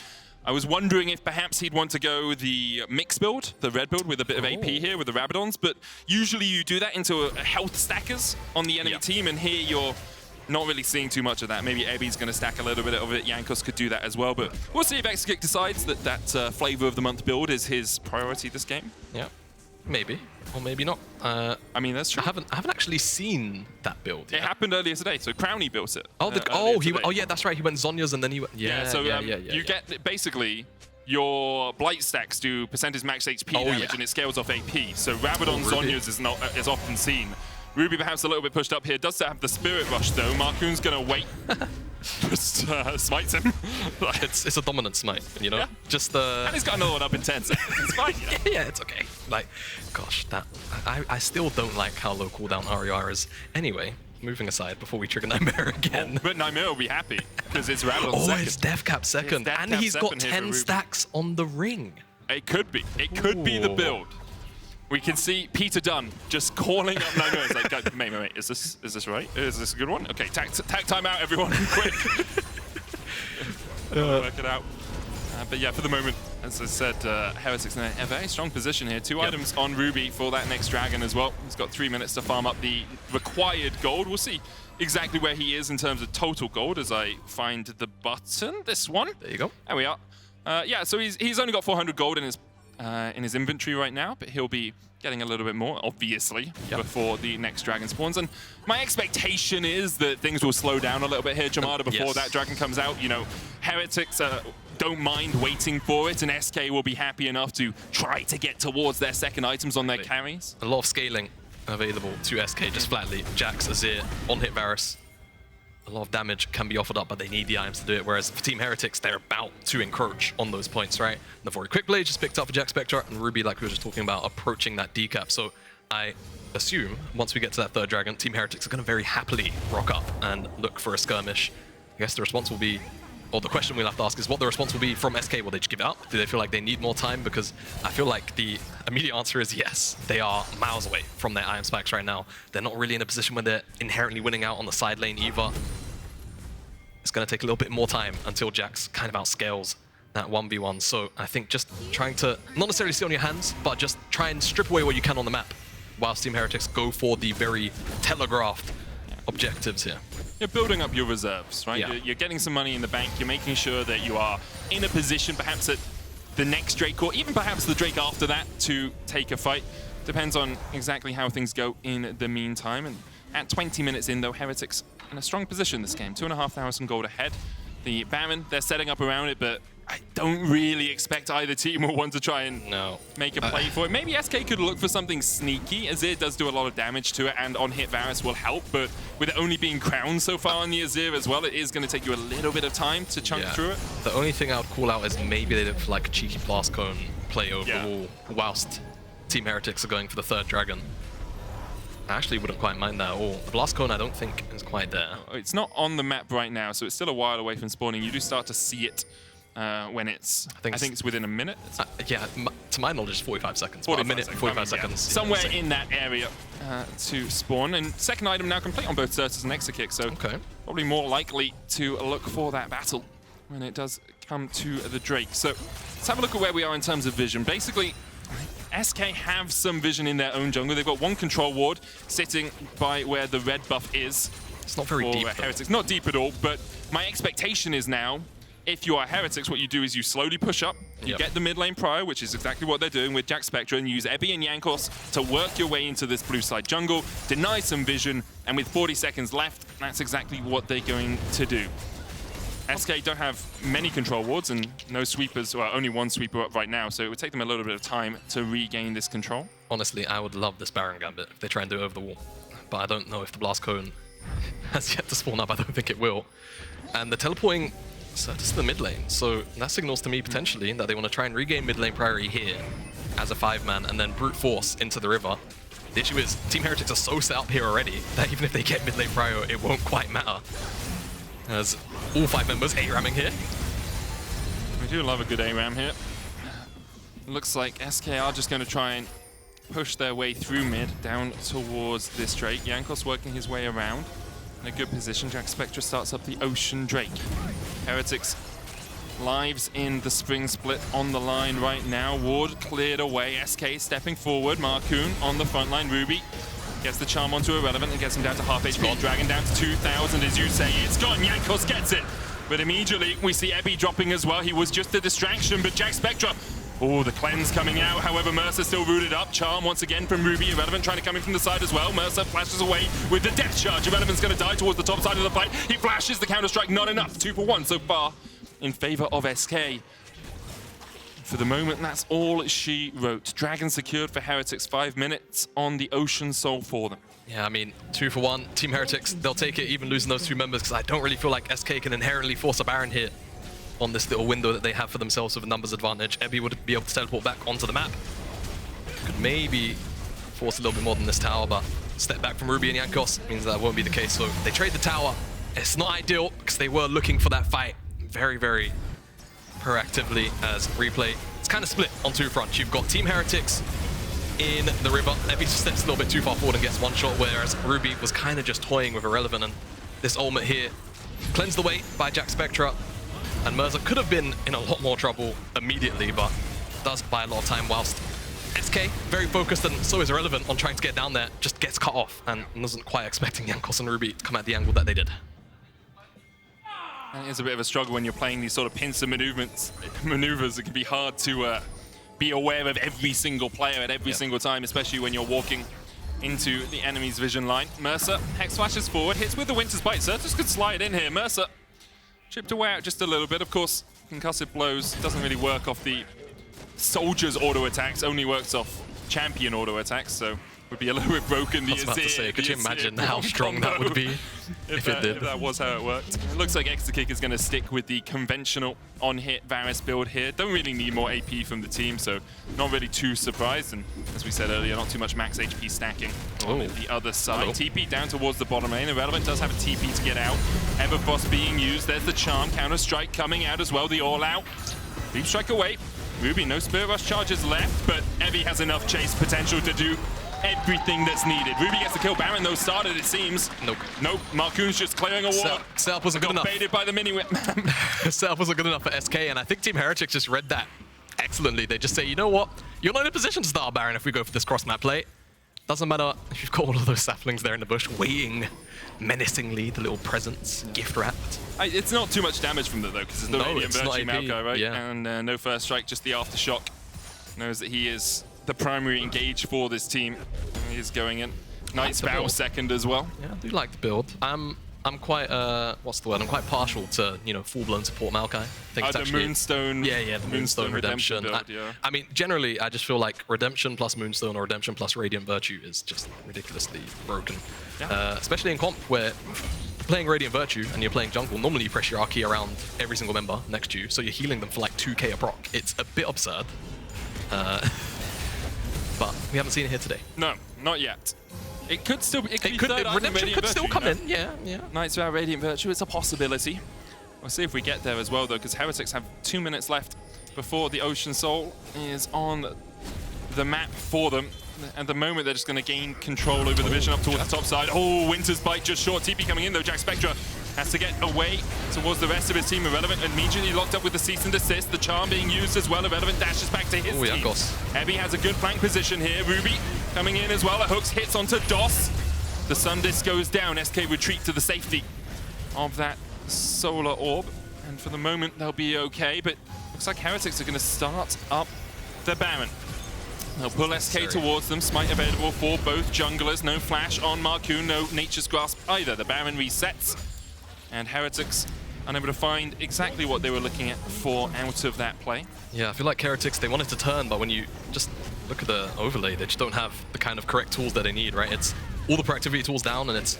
I was wondering if perhaps he'd want to go the mix build, the red build, with a bit of AP here with the Rabadons, but usually you do that into a health stackers on the enemy team, and here you're not really seeing too much of that. Maybe Ebi's going to stack a little bit of it. Jankos could do that as well, but we'll see if Exakick decides that that Flavor of the Month build is his priority this game. Yeah, maybe. Or maybe not. I mean, that's true. I haven't actually seen that build yet. It happened earlier today, so Crowny built it. Oh, yeah, that's right. He went Zonya's and then he went. You get basically your Blight stacks do percentage max HP damage, and it scales off AP. So Rabadon Zonya's is often seen. Ruby perhaps a little bit pushed up here. Does have the Spirit Rush though. Markoon's gonna wait. Just smites him. It's a dominant smite, you know? Yeah. Just and he's got another one up in 10 seconds. It's fine, you know? Yeah, it's okay. Like, gosh, I still don't like how low cooldown Ahri is. Anyway, moving aside before we trigger Nightmare again. But Nightmare will be happy, because it's Rabadon second. It's Deathcap second. And he's got 10 stacks on the ring. It could be. It could be the build. We can see Peter Dunn just calling up Nightmare. It's like, mate, is this right? Is this a good one? Okay, tack time out, everyone, quick. Work it out. But yeah, for the moment, as I said, Heretics in a very strong position here. 2 items on Ruby for that next dragon as well. He's got 3 minutes to farm up the required gold. We'll see exactly where he is in terms of total gold as I find the button. This one. There you go. There we are. Yeah, so he's only got 400 gold in his inventory right now, but he'll be getting a little bit more, obviously, before the next dragon spawns. And my expectation is that things will slow down a little bit here, Jamada, before that dragon comes out. You know, Heretics don't mind waiting for it, and SK will be happy enough to try to get towards their second items on their carries. A lot of scaling available to SK, just flatly. Jax, Azir, on-hit Varus. A lot of damage can be offered up, but they need the items to do it. Whereas for Team Heretics, they're about to encroach on those points, right? Navori Quick Blade just picked up for Jackspektra, and Ruby, like we were just talking about, approaching that decap. So I assume once we get to that third dragon, Team Heretics are going to very happily rock up and look for a skirmish. I guess the response will be or the question we'll have to ask is what the response will be from SK. Will they just give it up? Do they feel like they need more time? Because I feel like the immediate answer is yes. They are miles away from their Iron Spikes right now. They're not really in a position where they're inherently winning out on the side lane either. It's going to take a little bit more time until Jax kind of outscales that 1v1. So I think just trying to not necessarily sit on your hands, but just try and strip away what you can on the map, whilst Team Heretics go for the very telegraphed objectives here. You're building up your reserves, right? Yeah. You're getting some money in the bank. You're making sure that you are in a position, perhaps at the next Drake, or even perhaps the Drake after that, to take a fight. Depends on exactly how things go in the meantime. And at 20 minutes in, though, Heretics in a strong position this game. 2,500 gold ahead. The Baron, they're setting up around it, but I don't really expect either team will want to try and make a play for it. Maybe SK could look for something sneaky, as it does do a lot of damage to it, and on-hit Varus will help, but with it only being crowned so far on the Azir as well, it is going to take you a little bit of time to chunk through it. The only thing I would call out is maybe they look for like a cheeky Blast Cone play over the wall, whilst Team Heretics are going for the third dragon. I actually wouldn't quite mind that at all. The Blast Cone I don't think is quite there. It's not on the map right now, so it's still a while away from spawning. You do start to see it when it's, I think it's within a minute. Yeah, to my knowledge, it's 45 seconds. 45 a minute, 45 seconds. Somewhere in that area to spawn. And second item now complete on both Sertuss and Exakick, so probably more likely to look for that battle when it does come to the Drake. So let's have a look at where we are in terms of vision. Basically, SK have some vision in their own jungle. They've got one control ward sitting by where the red buff is. It's not very deep. Heretics. Not deep at all, but my expectation is now, if you are Heretics, what you do is you slowly push up, you get the mid lane prior, which is exactly what they're doing with Jackspektra, and use Ebby and Jankos to work your way into this blue side jungle, deny some vision, and with 40 seconds left, that's exactly what they're going to do. SK don't have many control wards and no sweepers, or only one sweeper up right now, so it would take them a little bit of time to regain this control. Honestly, I would love this Baron Gambit if they try and do it over the wall, but I don't know if the Blast Cone has yet to spawn up. I don't think it will. And the teleporting Sertuss to the mid lane, so that signals to me potentially that they want to try and regain mid lane priority here as a 5-man and then brute force into the river. The issue is Team Heretics are so set up here already that even if they get mid lane prior, it won't quite matter, as all 5 members A-ramming here. We do love a good A-ram here. Looks like SK are just going to try and push their way through mid down towards this Drake. Jankos working his way around in a good position. Jackspektra starts up the Ocean Drake. Heretics lives in the Spring Split on the line right now. Ward cleared away. SK stepping forward. Markoon on the front line. Ruby gets the charm onto Irrelevant and gets him down to half HP. Dragon down to 2,000, as you say. It's gone. Jankos gets it. But immediately we see Ebby dropping as well. He was just a distraction, but Jackspektra. Oh, the cleanse coming out. However, Mersa still rooted up. Charm once again from Ruby. Irrelevant trying to come in from the side as well. Mersa flashes away with the death charge. Irrelevant's going to die towards the top side of the fight. He flashes the counter-strike. Not enough. 2 for 1 so far in favor of SK. For the moment, that's all she wrote. Dragon secured for Heretics. 5 minutes on the Ocean Soul for them. Yeah, I mean, 2 for 1. Team Heretics, they'll take it even losing those 2 members, because I don't really feel like SK can inherently force a Baron here on this little window that they have for themselves with a numbers advantage. Ebby would be able to teleport back onto the map. Could maybe force a little bit more than this tower, but step back from Ruby and Jankos means that won't be the case. So they trade the tower. It's not ideal because they were looking for that fight very, very proactively, as replay. It's kind of split on 2 fronts. You've got Team Heretics in the river. Ebby steps a little bit too far forward and gets 1 shot, whereas Ruby was kind of just toying with Irrelevant, and this ultimate here cleansed the way by Jackspektra. And Mersa could have been in a lot more trouble immediately, but does buy a lot of time, whilst SK, very focused, and so is Irrelevant on trying to get down there, just gets cut off and wasn't quite expecting Jankos and Ruby to come at the angle that they did. And it's a bit of a struggle when you're playing these sort of pincer maneuvers. It can be hard to be aware of every single player at every single time, especially when you're walking into the enemy's vision line. Mersa, Hex flashes forward, hits with the Winter's Bite. Sertuss could slide in here. Mersa chipped away out just a little bit. Of course, concussive blows doesn't really work off the soldier's auto attacks, only works off champion auto attacks, so would be a little bit broken. I was about to say, could you imagine how strong that would be if it did? If that was how it worked. It looks like Exakick is going to stick with the conventional on-hit Varus build here. Don't really need more AP from the team, so not really too surprised. And as we said earlier, not too much max HP stacking on the other side. TP down towards the bottom lane. Irrelevant does have a TP to get out. Everfrost being used. There's the charm. Counter-strike coming out as well. The all-out. Deep strike away. Ruby, no Spirit Rush charges left, but Evie has enough chase potential to do everything that's needed. Ruby gets the kill. Baron, though, started, it seems. Nope. Markoon's just clearing a ward. Setup wasn't good enough. Baited by the mini-whip. Setup wasn't good enough for SK, and I think Team Heretics just read that excellently. They just say, you know what? You're not in a position to start Baron if we go for this cross-map play. Doesn't matter if you've got all of those saplings there in the bush, waiting menacingly, the little presents, gift-wrapped. It's not too much damage from that, though, because there's no Radiant Virtue Maokai, right? Yeah. And no first strike, just the aftershock. Knows that he is the primary engage for this team. He is going in. Knight's Vow second as well. Yeah, I do like the build. I'm quite, what's the word? I'm quite partial to, you know, full-blown support Maokai. I think it's actually... Moonstone. Yeah, the Moonstone Redemption. Build, yeah. I mean, generally, I just feel like Redemption plus Moonstone or Redemption plus Radiant Virtue is just ridiculously broken. Yeah. Especially in comp, where you're playing Radiant Virtue and you're playing jungle, normally you press your Archie around every single member next to you, so you're healing them for like 2k a proc. It's a bit absurd. But we haven't seen it here today. No, not yet. It could still be. Redemption could still come in. Yeah. Knight's Vow Radiant Virtue, it's a possibility. We'll see if we get there as well, though, because Heretics have 2 minutes left before the Ocean Soul is on the map for them. At the moment, they're just going to gain control over the vision up towards the top side. Oh, Winter's Bite just short. TP coming in, though. Jackspektra has to get away towards the rest of his team. Irrelevant immediately locked up with the cease and desist. The charm being used as well. Irrelevant dashes back to his team. Jankos. Heavy has a good flank position here. Ruby coming in as well. A hooks hits onto DOS. The Sun Disc goes down. SK retreat to the safety of that solar orb. And for the moment, they'll be okay. But looks like Heretics are going to start up the Baron. They'll pull SK towards them. Smite available for both junglers. No flash on Markoon. No Nature's Grasp either. The Baron resets. And Heretics unable to find exactly what they were looking at for out of that play. Yeah, I feel like Heretics, they wanted to turn, but when you just look at the overlay, they just don't have the kind of correct tools that they need, right? It's all the proactivity tools down, and it's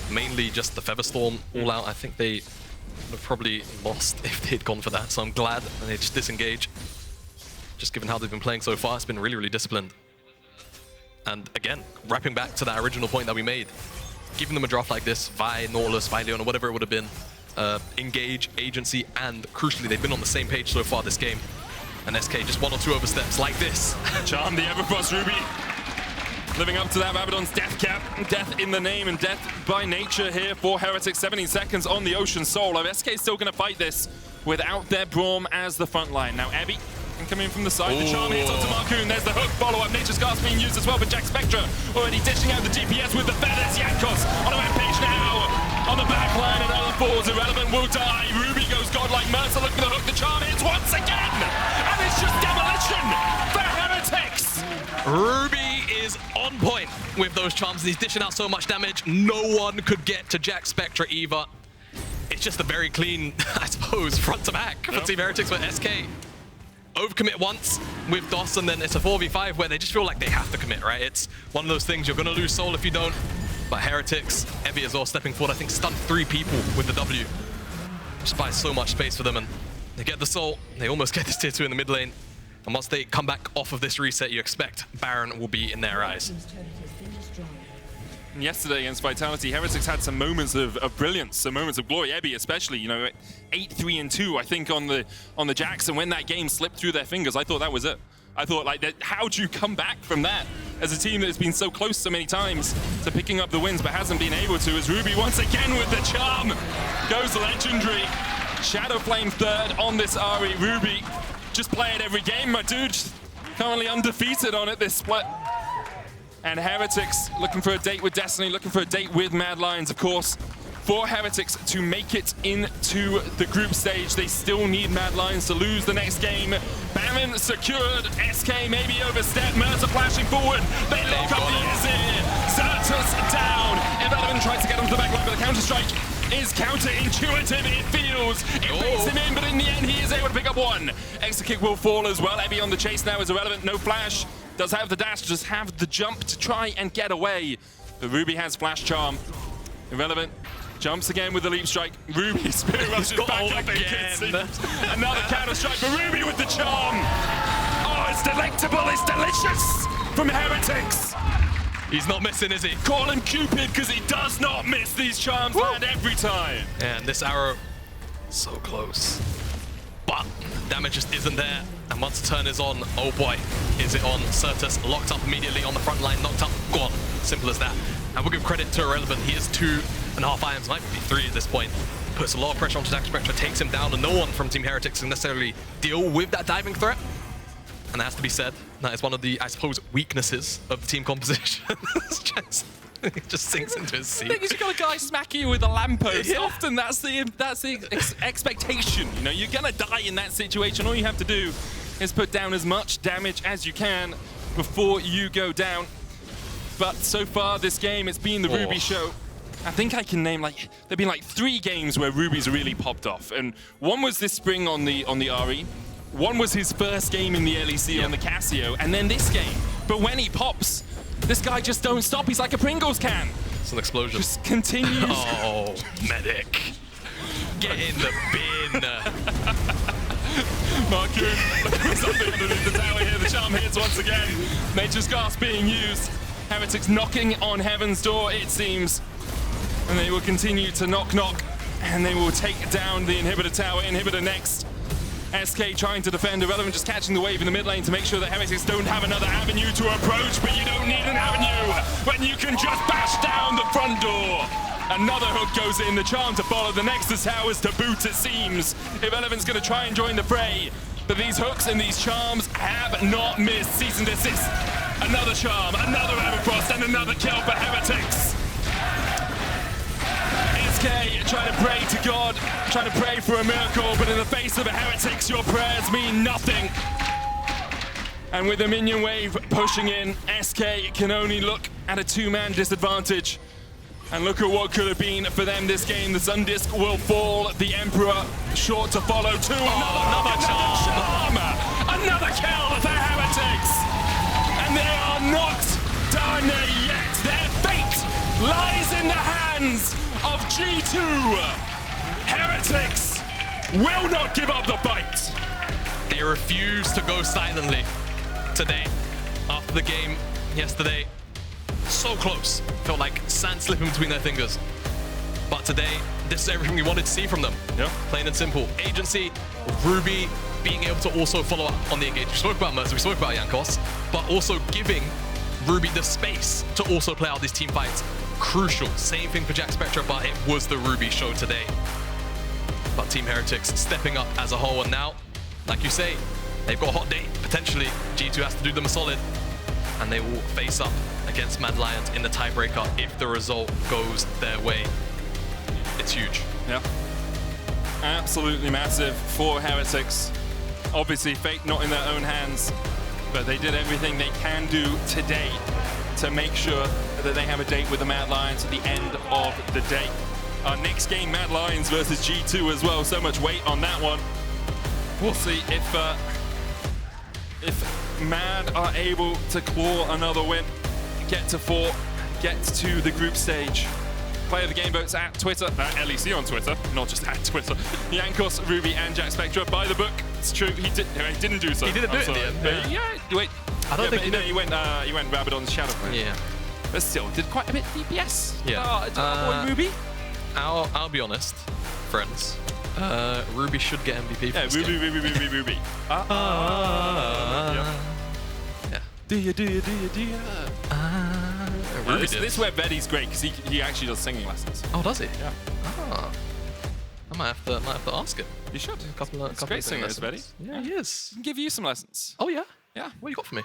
mainly just the Featherstorm all out. I think they would have probably lost if they'd gone for that, so I'm glad that they just disengage. Just given how they've been playing so far, it's been really, really disciplined. And again, wrapping back to that original point that we made, giving them a draft like this, Vi, Nautilus, Vi Leon, or whatever it would have been, engage, agency, and crucially, they've been on the same page so far this game. And SK just 1 or 2 oversteps like this. Charm the Everfrost Ruby. Living up to that Rabadon's death cap. Death in the name and death by nature here for Heretics. 17 seconds on the Ocean Soul. SK still going to fight this without their Braum as the front line. Now, Abby can come in from the side. The charm hits onto Markoon. There's the hook follow-up. Nature's Grasp being used as well, but Jackspektra already dishing out the DPS with the feathers. Jankos on a rampage now. On the back line, another falls. Irrelevant will die. Ruby goes godlike. Mersa look for the hook. The charm hits once again. And it's just demolition for Heretics. Ruby is on point with those charms. He's dishing out so much damage. No one could get to Jackspektra either. It's just a very clean, I suppose, front to back for Team Heretics, but SK overcommit once with DOS, and then it's a 4v5 where they just feel like they have to commit, right? It's one of those things, you're going to lose soul if you don't. But Heretics, Evie as well, stepping forward, I think stunned 3 people with the W. Just buys so much space for them, and they get the soul. They almost get this tier 2 in the mid lane. And once they come back off of this reset, you expect Baron will be in their eyes. Yesterday against Vitality, Heretics had some moments of brilliance, some moments of glory. Ebby especially, you know, 8-3-2, I think, on the Jacks, and when that game slipped through their fingers, I thought that was it. I thought, like, that, how do you come back from that as a team that has been so close so many times to picking up the wins but hasn't been able to, as Ruby once again with the charm goes legendary. Shadow Flame third on this Ahri. Ruby, just play it every game, my dude. Currently undefeated on it this split. And Heretics looking for a date with Destiny, looking for a date with Mad Lions, of course. For Heretics to make it into the group stage, they still need Mad Lions to lose the next game. Baron secured, SK maybe overstep, Mersa flashing forward. They lock up the Azir. Sertuss down. Irrelevant tries to get onto the back line, but the counter-strike is counterintuitive, it feels. It baits him in, but in the end, he is able to pick up one. Exakick will fall as well. Ebby on the chase now is Irrelevant. No flash. Does have the dash, does have the jump to try and get away. But Ruby has Flash Charm. Irrelevant. Jumps again with the leap strike. Ruby spirit rushes back up again. Another counter strike for Ruby with the charm. Oh, it's delectable, it's delicious from Heretics. He's not missing, is he? Call him Cupid because he does not miss. These charms land every time. And this arrow, so close. But damage just isn't there. And once the turn is on, oh boy, is it on. Sertuss locked up immediately on the front line, knocked up, gone. Simple as that. And we'll give credit to Irrelevant. He is 2.5 items, might be 3 at this point. Puts a lot of pressure onto Jackspektra, takes him down, and no one from Team Heretics can necessarily deal with that diving threat. And that has to be said, that is one of the, I suppose, weaknesses of the team composition. It just sinks into his seat. The thing is, you got a guy smacking you with a lamppost. Yeah. Often that's the expectation. You know, you're gonna die in that situation. All you have to do is put down as much damage as you can before you go down. But so far this game, it's been the Ruby show. I think I can name there've been 3 games where Ruby's really popped off, and one was this spring on the Ahri. One was his first game in the LEC on the Casio, and then this game. But when he pops, this guy just don't stop. He's like a Pringles can. It's an explosion. Just continues. Oh, medic. Get in the bin. Markoon, something underneath the tower here. The charm hits once again. Nature's Gasp being used. Heretics knocking on Heaven's door, it seems. And they will continue to knock, and they will take down the inhibitor tower. Inhibitor next. SK trying to defend Irrelevant, just catching the wave in the mid lane to make sure that Heretics don't have another avenue to approach, but you don't need an avenue when you can just bash down the front door. Another hook goes in, the charm to follow, the Nexus towers to boot, it seems. Irrelevant's gonna try and join the fray, but these hooks and these charms have not missed. Cease and desist. Another charm, another Everfrost, and another kill for Heretics. SK trying to pray to God, trying to pray for a miracle, but in the face of a Heretics, your prayers mean nothing. And with the minion wave pushing in, SK can only look at a 2-man disadvantage. And look at what could have been for them this game. The Sun Disc will fall, the Emperor short to follow too. Another charm! Another kill for Heretics! And they are not done yet. Their fate lies in the hands of G2. Heretics will not give up the fight. They refuse to go silently today. After the game yesterday, so close. Felt like sand slipping between their fingers. But today, this is everything we wanted to see from them. Yeah. Plain and simple. Agency, Ruby being able to also follow up on the engage. We spoke about Mersa, we spoke about Jankos, but also giving Ruby the space to also play out these team fights. Crucial. Same thing for Jackspektra, but it was the Ruby show today. But Team Heretics stepping up as a whole, and now, like you say, they've got a hot date. Potentially, G2 has to do them a solid, and they will face up against Mad Lions in the tiebreaker if the result goes their way. It's huge. Yeah. Absolutely massive for Heretics. Obviously, fate not in their own hands, but they did everything they can do today to make sure that they have a date with the Mad Lions at the end of the day. Our next game, Mad Lions versus G2 as well. So much weight on that one. We'll see if Mad are able to claw another win, get to 4, get to the group stage. Player of the game votes at Twitter, LEC on Twitter, not just at Twitter. Jankos, Ruby, and Jackspektra. By the book, it's true. He didn't do so. He didn't do it in the end. But yeah, wait. I don't think he went Rabadon's shadow. Yeah. But still, did quite a bit DPS. Yeah. Boy Ruby. I'll be honest, friends. Ruby should get MVP for this Ruby, game. Ruby. Yeah. Do you? Ruby This is where Betty's great, because he actually does singing lessons. Oh, does he? Yeah. Ah. I might have to ask him. You should. A couple of great singer, lessons. Betty. Yeah, he is. He can give you some lessons. Oh, yeah? Yeah. What you got for me?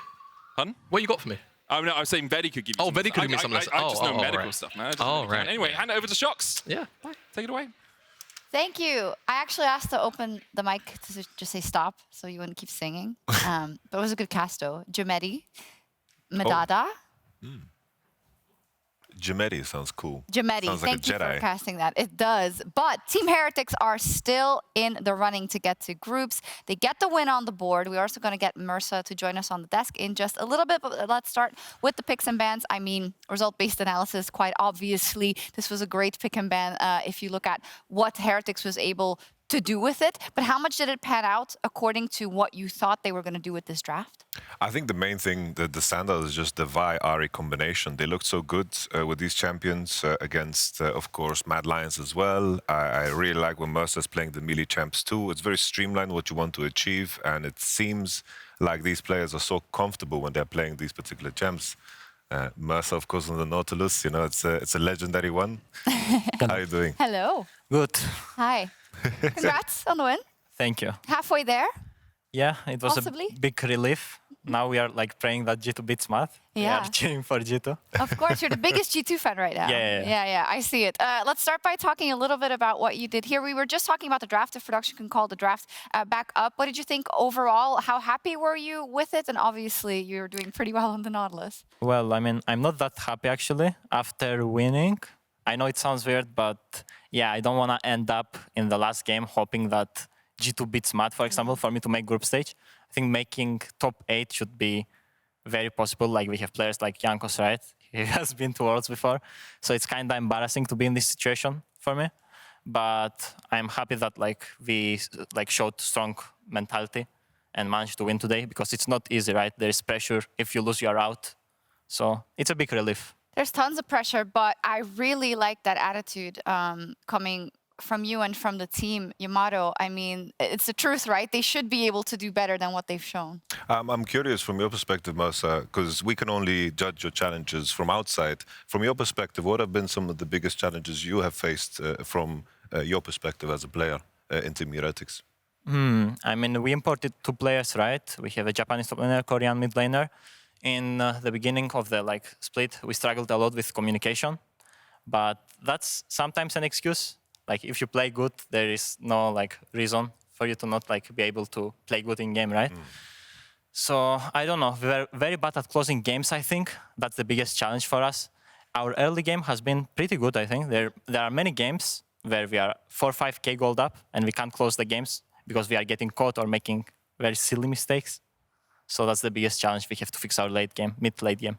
Pardon? What you got for me? Oh, no, I was saying Betty could give you some Betty lessons. could give me some lessons. I just know medical right. stuff, man. Right. Anyway, hand it over to Sjokz. Yeah. Take it away. Thank you. I actually asked to open the mic to just say stop so you wouldn't keep singing. But it was a good cast though. Jamadi, Medada. Jamada sounds cool. Jamada, Sounds like thank a you for Jedi. casting that. It does. But Team Heretics are still in the running to get to groups. They get the win on the board. We're also going to get Mersa to join us on the desk in just a little bit. But let's start with the picks and bans. I mean, result-based analysis, quite obviously. This was a great pick and ban if you look at what Heretics was able to do with it. But how much did it pan out according to what you thought they were going to do with this draft? I think the main thing, the standout is just the Vi Ahri combination. They looked so good with these champions against, of course, Mad Lions as well. I really like when Mersa is playing the melee champs too. It's very streamlined what you want to achieve, and it seems like these players are so comfortable when they're playing these particular champs. Mersa, of course, on the Nautilus, you know, it's a legendary one. How are you doing? Hello. Good. Hi. Congrats on the win. Thank you. Halfway there. Yeah, it was Possibly. a big relief. Now we are like praying that G2 beats Math. We Yeah. are cheering for G2. Of course, you're the biggest G2 fan right now. Yeah. I see it. Let's start by talking a little bit about what you did here. We were just talking about the draft. If production can call the draft back up. What did you think overall? How happy were you with it? And obviously, you're doing pretty well on the Nautilus. Well, I mean, I'm not that happy actually after winning. I know it sounds weird, but yeah, I don't want to end up in the last game hoping that G2 beats Math, for example, for me to make group stage. I think making top 8 should be very possible. Like we have players like Jankos, right? He has been to Worlds before. So it's kind of embarrassing to be in this situation for me. But I'm happy that like we like showed strong mentality and managed to win today because it's not easy, right? There's pressure. If you lose, you're out. So it's a big relief. There's tons of pressure, but I really like that attitude coming from you and from the team, Yamato. I mean, it's the truth, right? They should be able to do better than what they've shown. I'm curious from your perspective, Mersa, because we can only judge your challenges from outside. From your perspective, what have been some of the biggest challenges you have faced from your perspective as a player in Team Heretics? I mean, we imported 2 players, right? We have a Japanese top laner, Korean mid laner. In the beginning of the split, we struggled a lot with communication, but that's sometimes an excuse. Like if you play good, there is no reason for you to not be able to play good in game, right? So I don't know. We were very bad at closing games. I think that's the biggest challenge for us. Our early game has been pretty good. I think there are many games where we are 4-5k gold up and we can't close the games because we are getting caught or making very silly mistakes. So that's the biggest challenge. We have to fix our late game, mid-late game.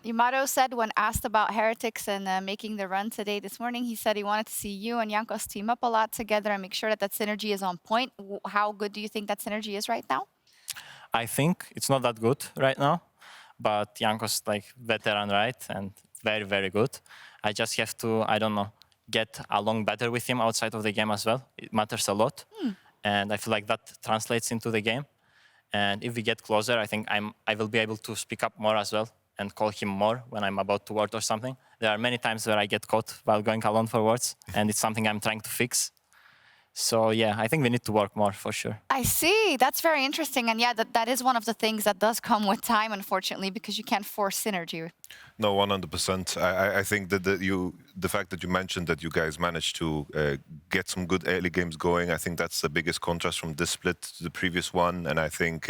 Yamato said when asked about Heretics and making the run today this morning, he said he wanted to see you and Jankos team up a lot together and make sure that that synergy is on point. How good do you think that synergy is right now? I think it's not that good right now, but Jankos veteran, right? And very, very good. I just have to, I don't know, get along better with him outside of the game as well. It matters a lot. And I feel like that translates into the game. And if we get closer, I think I will be able to speak up more as well and call him more when I'm about to ward or something. There are many times where I get caught while going alone for wards, and it's something I'm trying to fix. So yeah, I think we need to work more for sure. I see. That's very interesting. And yeah, that is one of the things that does come with time, unfortunately, because you can't force synergy. No, 100%. I think that the fact that you mentioned that you guys managed to get some good early games going, I think that's the biggest contrast from this split to the previous one. And I think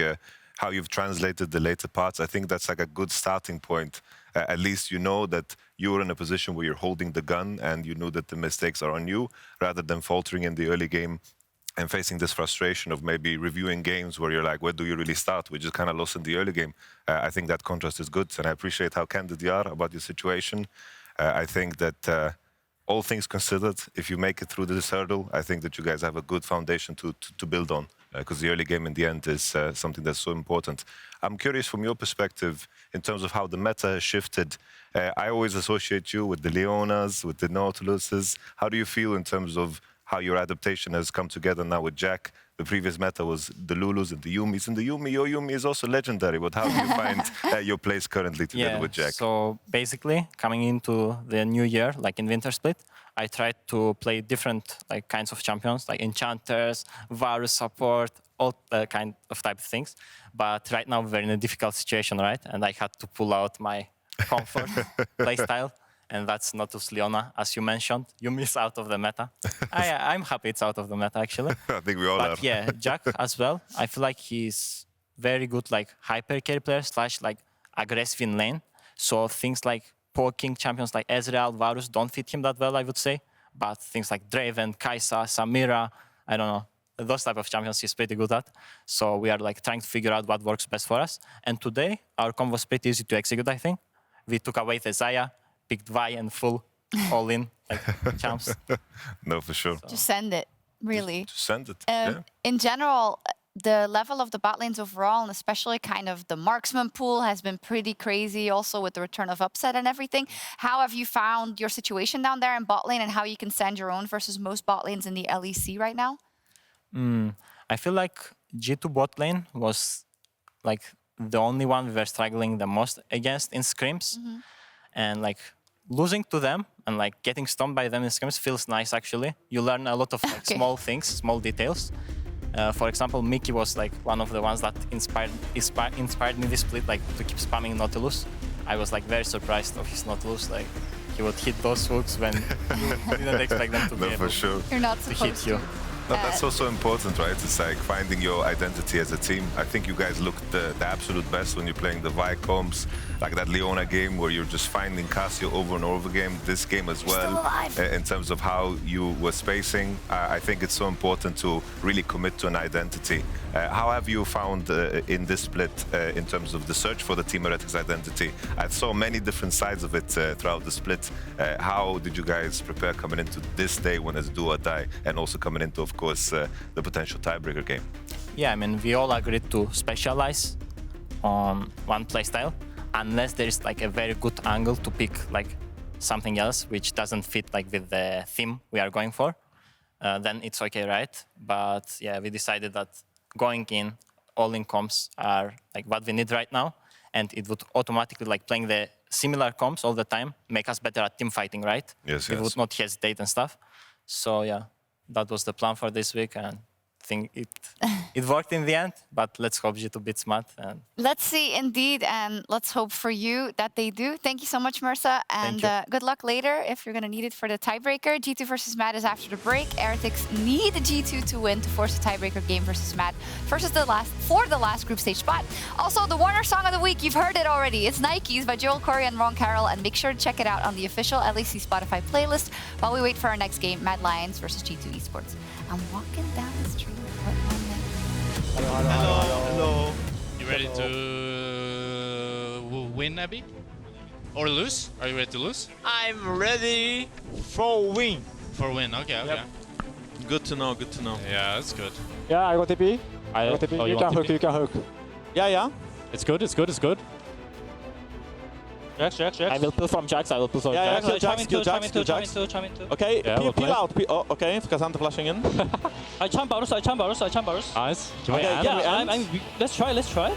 how you've translated the later parts, I think that's like a good starting point. At least you know that you're in a position where you're holding the gun and you know that the mistakes are on you, rather than faltering in the early game and facing this frustration of maybe reviewing games where you're like, where do you really start? We just kind of lost in the early game. I think that contrast is good, and I appreciate how candid you are about your situation. I think that all things considered, if you make it through this hurdle, I think that you guys have a good foundation to build on, because the early game in the end is something that's so important. I'm curious from your perspective, in terms of how the meta has shifted. I always associate you with the Leonas, with the Nautiluses. How do you feel in terms of how your adaptation has come together now with Jack? The previous meta was the Lulus and the Yumis. And your Yumi is also legendary. But how do you find your place currently together with Jack? So basically, coming into the new year, like in Winter Split, I tried to play different kinds of champions, like enchanters, Varus support, all kind of type of things. But right now we're in a difficult situation, right? And I had to pull out my comfort playstyle. And that's Nautilus Leona, as you mentioned. You miss out of the meta. I'm happy it's out of the meta, actually. I think we all are. But yeah, Jack as well. I feel like he's very good, hyper carry player / aggressive in lane. So things like poking champions like Ezreal, Varus don't fit him that well, I would say. But things like Draven, Kai'Sa, Samira, I don't know, those type of champions he's pretty good at. So we are like trying to figure out what works best for us. And today, our combo was pretty easy to execute, I think. We took away the Xayah, picked Vi and full all-in like champs. No, for sure. Just send it, really. Just send it. Yeah. In general, the level of the bot lanes overall, and especially kind of the marksman pool, has been pretty crazy also with the return of Upset and everything. How have you found your situation down there in bot lane and how you can stand your own versus most bot lanes in the LEC right now? I feel like G2 bot lane was like the only one we were struggling the most against in scrims. And like losing to them and like getting stunned by them in scrims feels nice actually. You learn a lot of like small things, small details. For example, Mickey was like one of the ones that inspired me this split, like to keep spamming Nautilus. I was like very surprised of his Nautilus, like he would hit those hooks when you didn't expect them to be able You're not to supposed hit you. No, that's also important, right? It's like finding your identity as a team. I think you guys looked the absolute best when you're playing the Vi comps, like that Leona game where you're just finding Cassio over and over again. This game as well, in terms of how you were spacing. I think it's so important to really commit to an identity. How have you found in this split in terms of the search for the Team Heretics identity? I saw many different sides of it throughout the split. How did you guys prepare coming into this day when it's do or die, and also coming into, of course, the potential tiebreaker game? Yeah, I mean, we all agreed to specialize on one playstyle, unless there is like a very good angle to pick like something else which doesn't fit like with the theme we are going for. Then it's okay, right? But yeah, we decided that going in, all-in comps are like what we need right now, and it would automatically like playing the similar comps all the time make us better at team fighting, right? Yes, we yes. would not hesitate and stuff. So yeah, that was the plan for this week, and I think it worked in the end, but let's hope G2 beats Matt. And Let's see, indeed, and let's hope for you that they do. Thank you so much, Mersa, and good luck later if you're going to need it for the tiebreaker. G2 versus Matt is after the break. Heretics need G2 to win to force a tiebreaker game versus Matt for the last group stage spot. Also, the Warner Song of the Week, you've heard it already. It's Nikes by Joel Corey and Ron Carroll, and make sure to check it out on the official LEC Spotify playlist while we wait for our next game, Mad Lions versus G2 Esports. I'm walking down the street. Hello. You ready to win, Abby? Or lose? Are you ready to lose? I'm ready for win. For win, okay. Yep. Good to know, good to know. Yeah, that's good. Yeah, I got TP. I got TP. Oh, you can hook, you can hook. Yeah. It's good, it's good, it's good. Jax. I will pull from Jax, I will pull from Yeah, Jax. kill Jax. Okay, Yeah, we'll peel out. Oh, okay, Kazanta flashing in. I champ Varus. Okay, Nice. Can we end? let's try.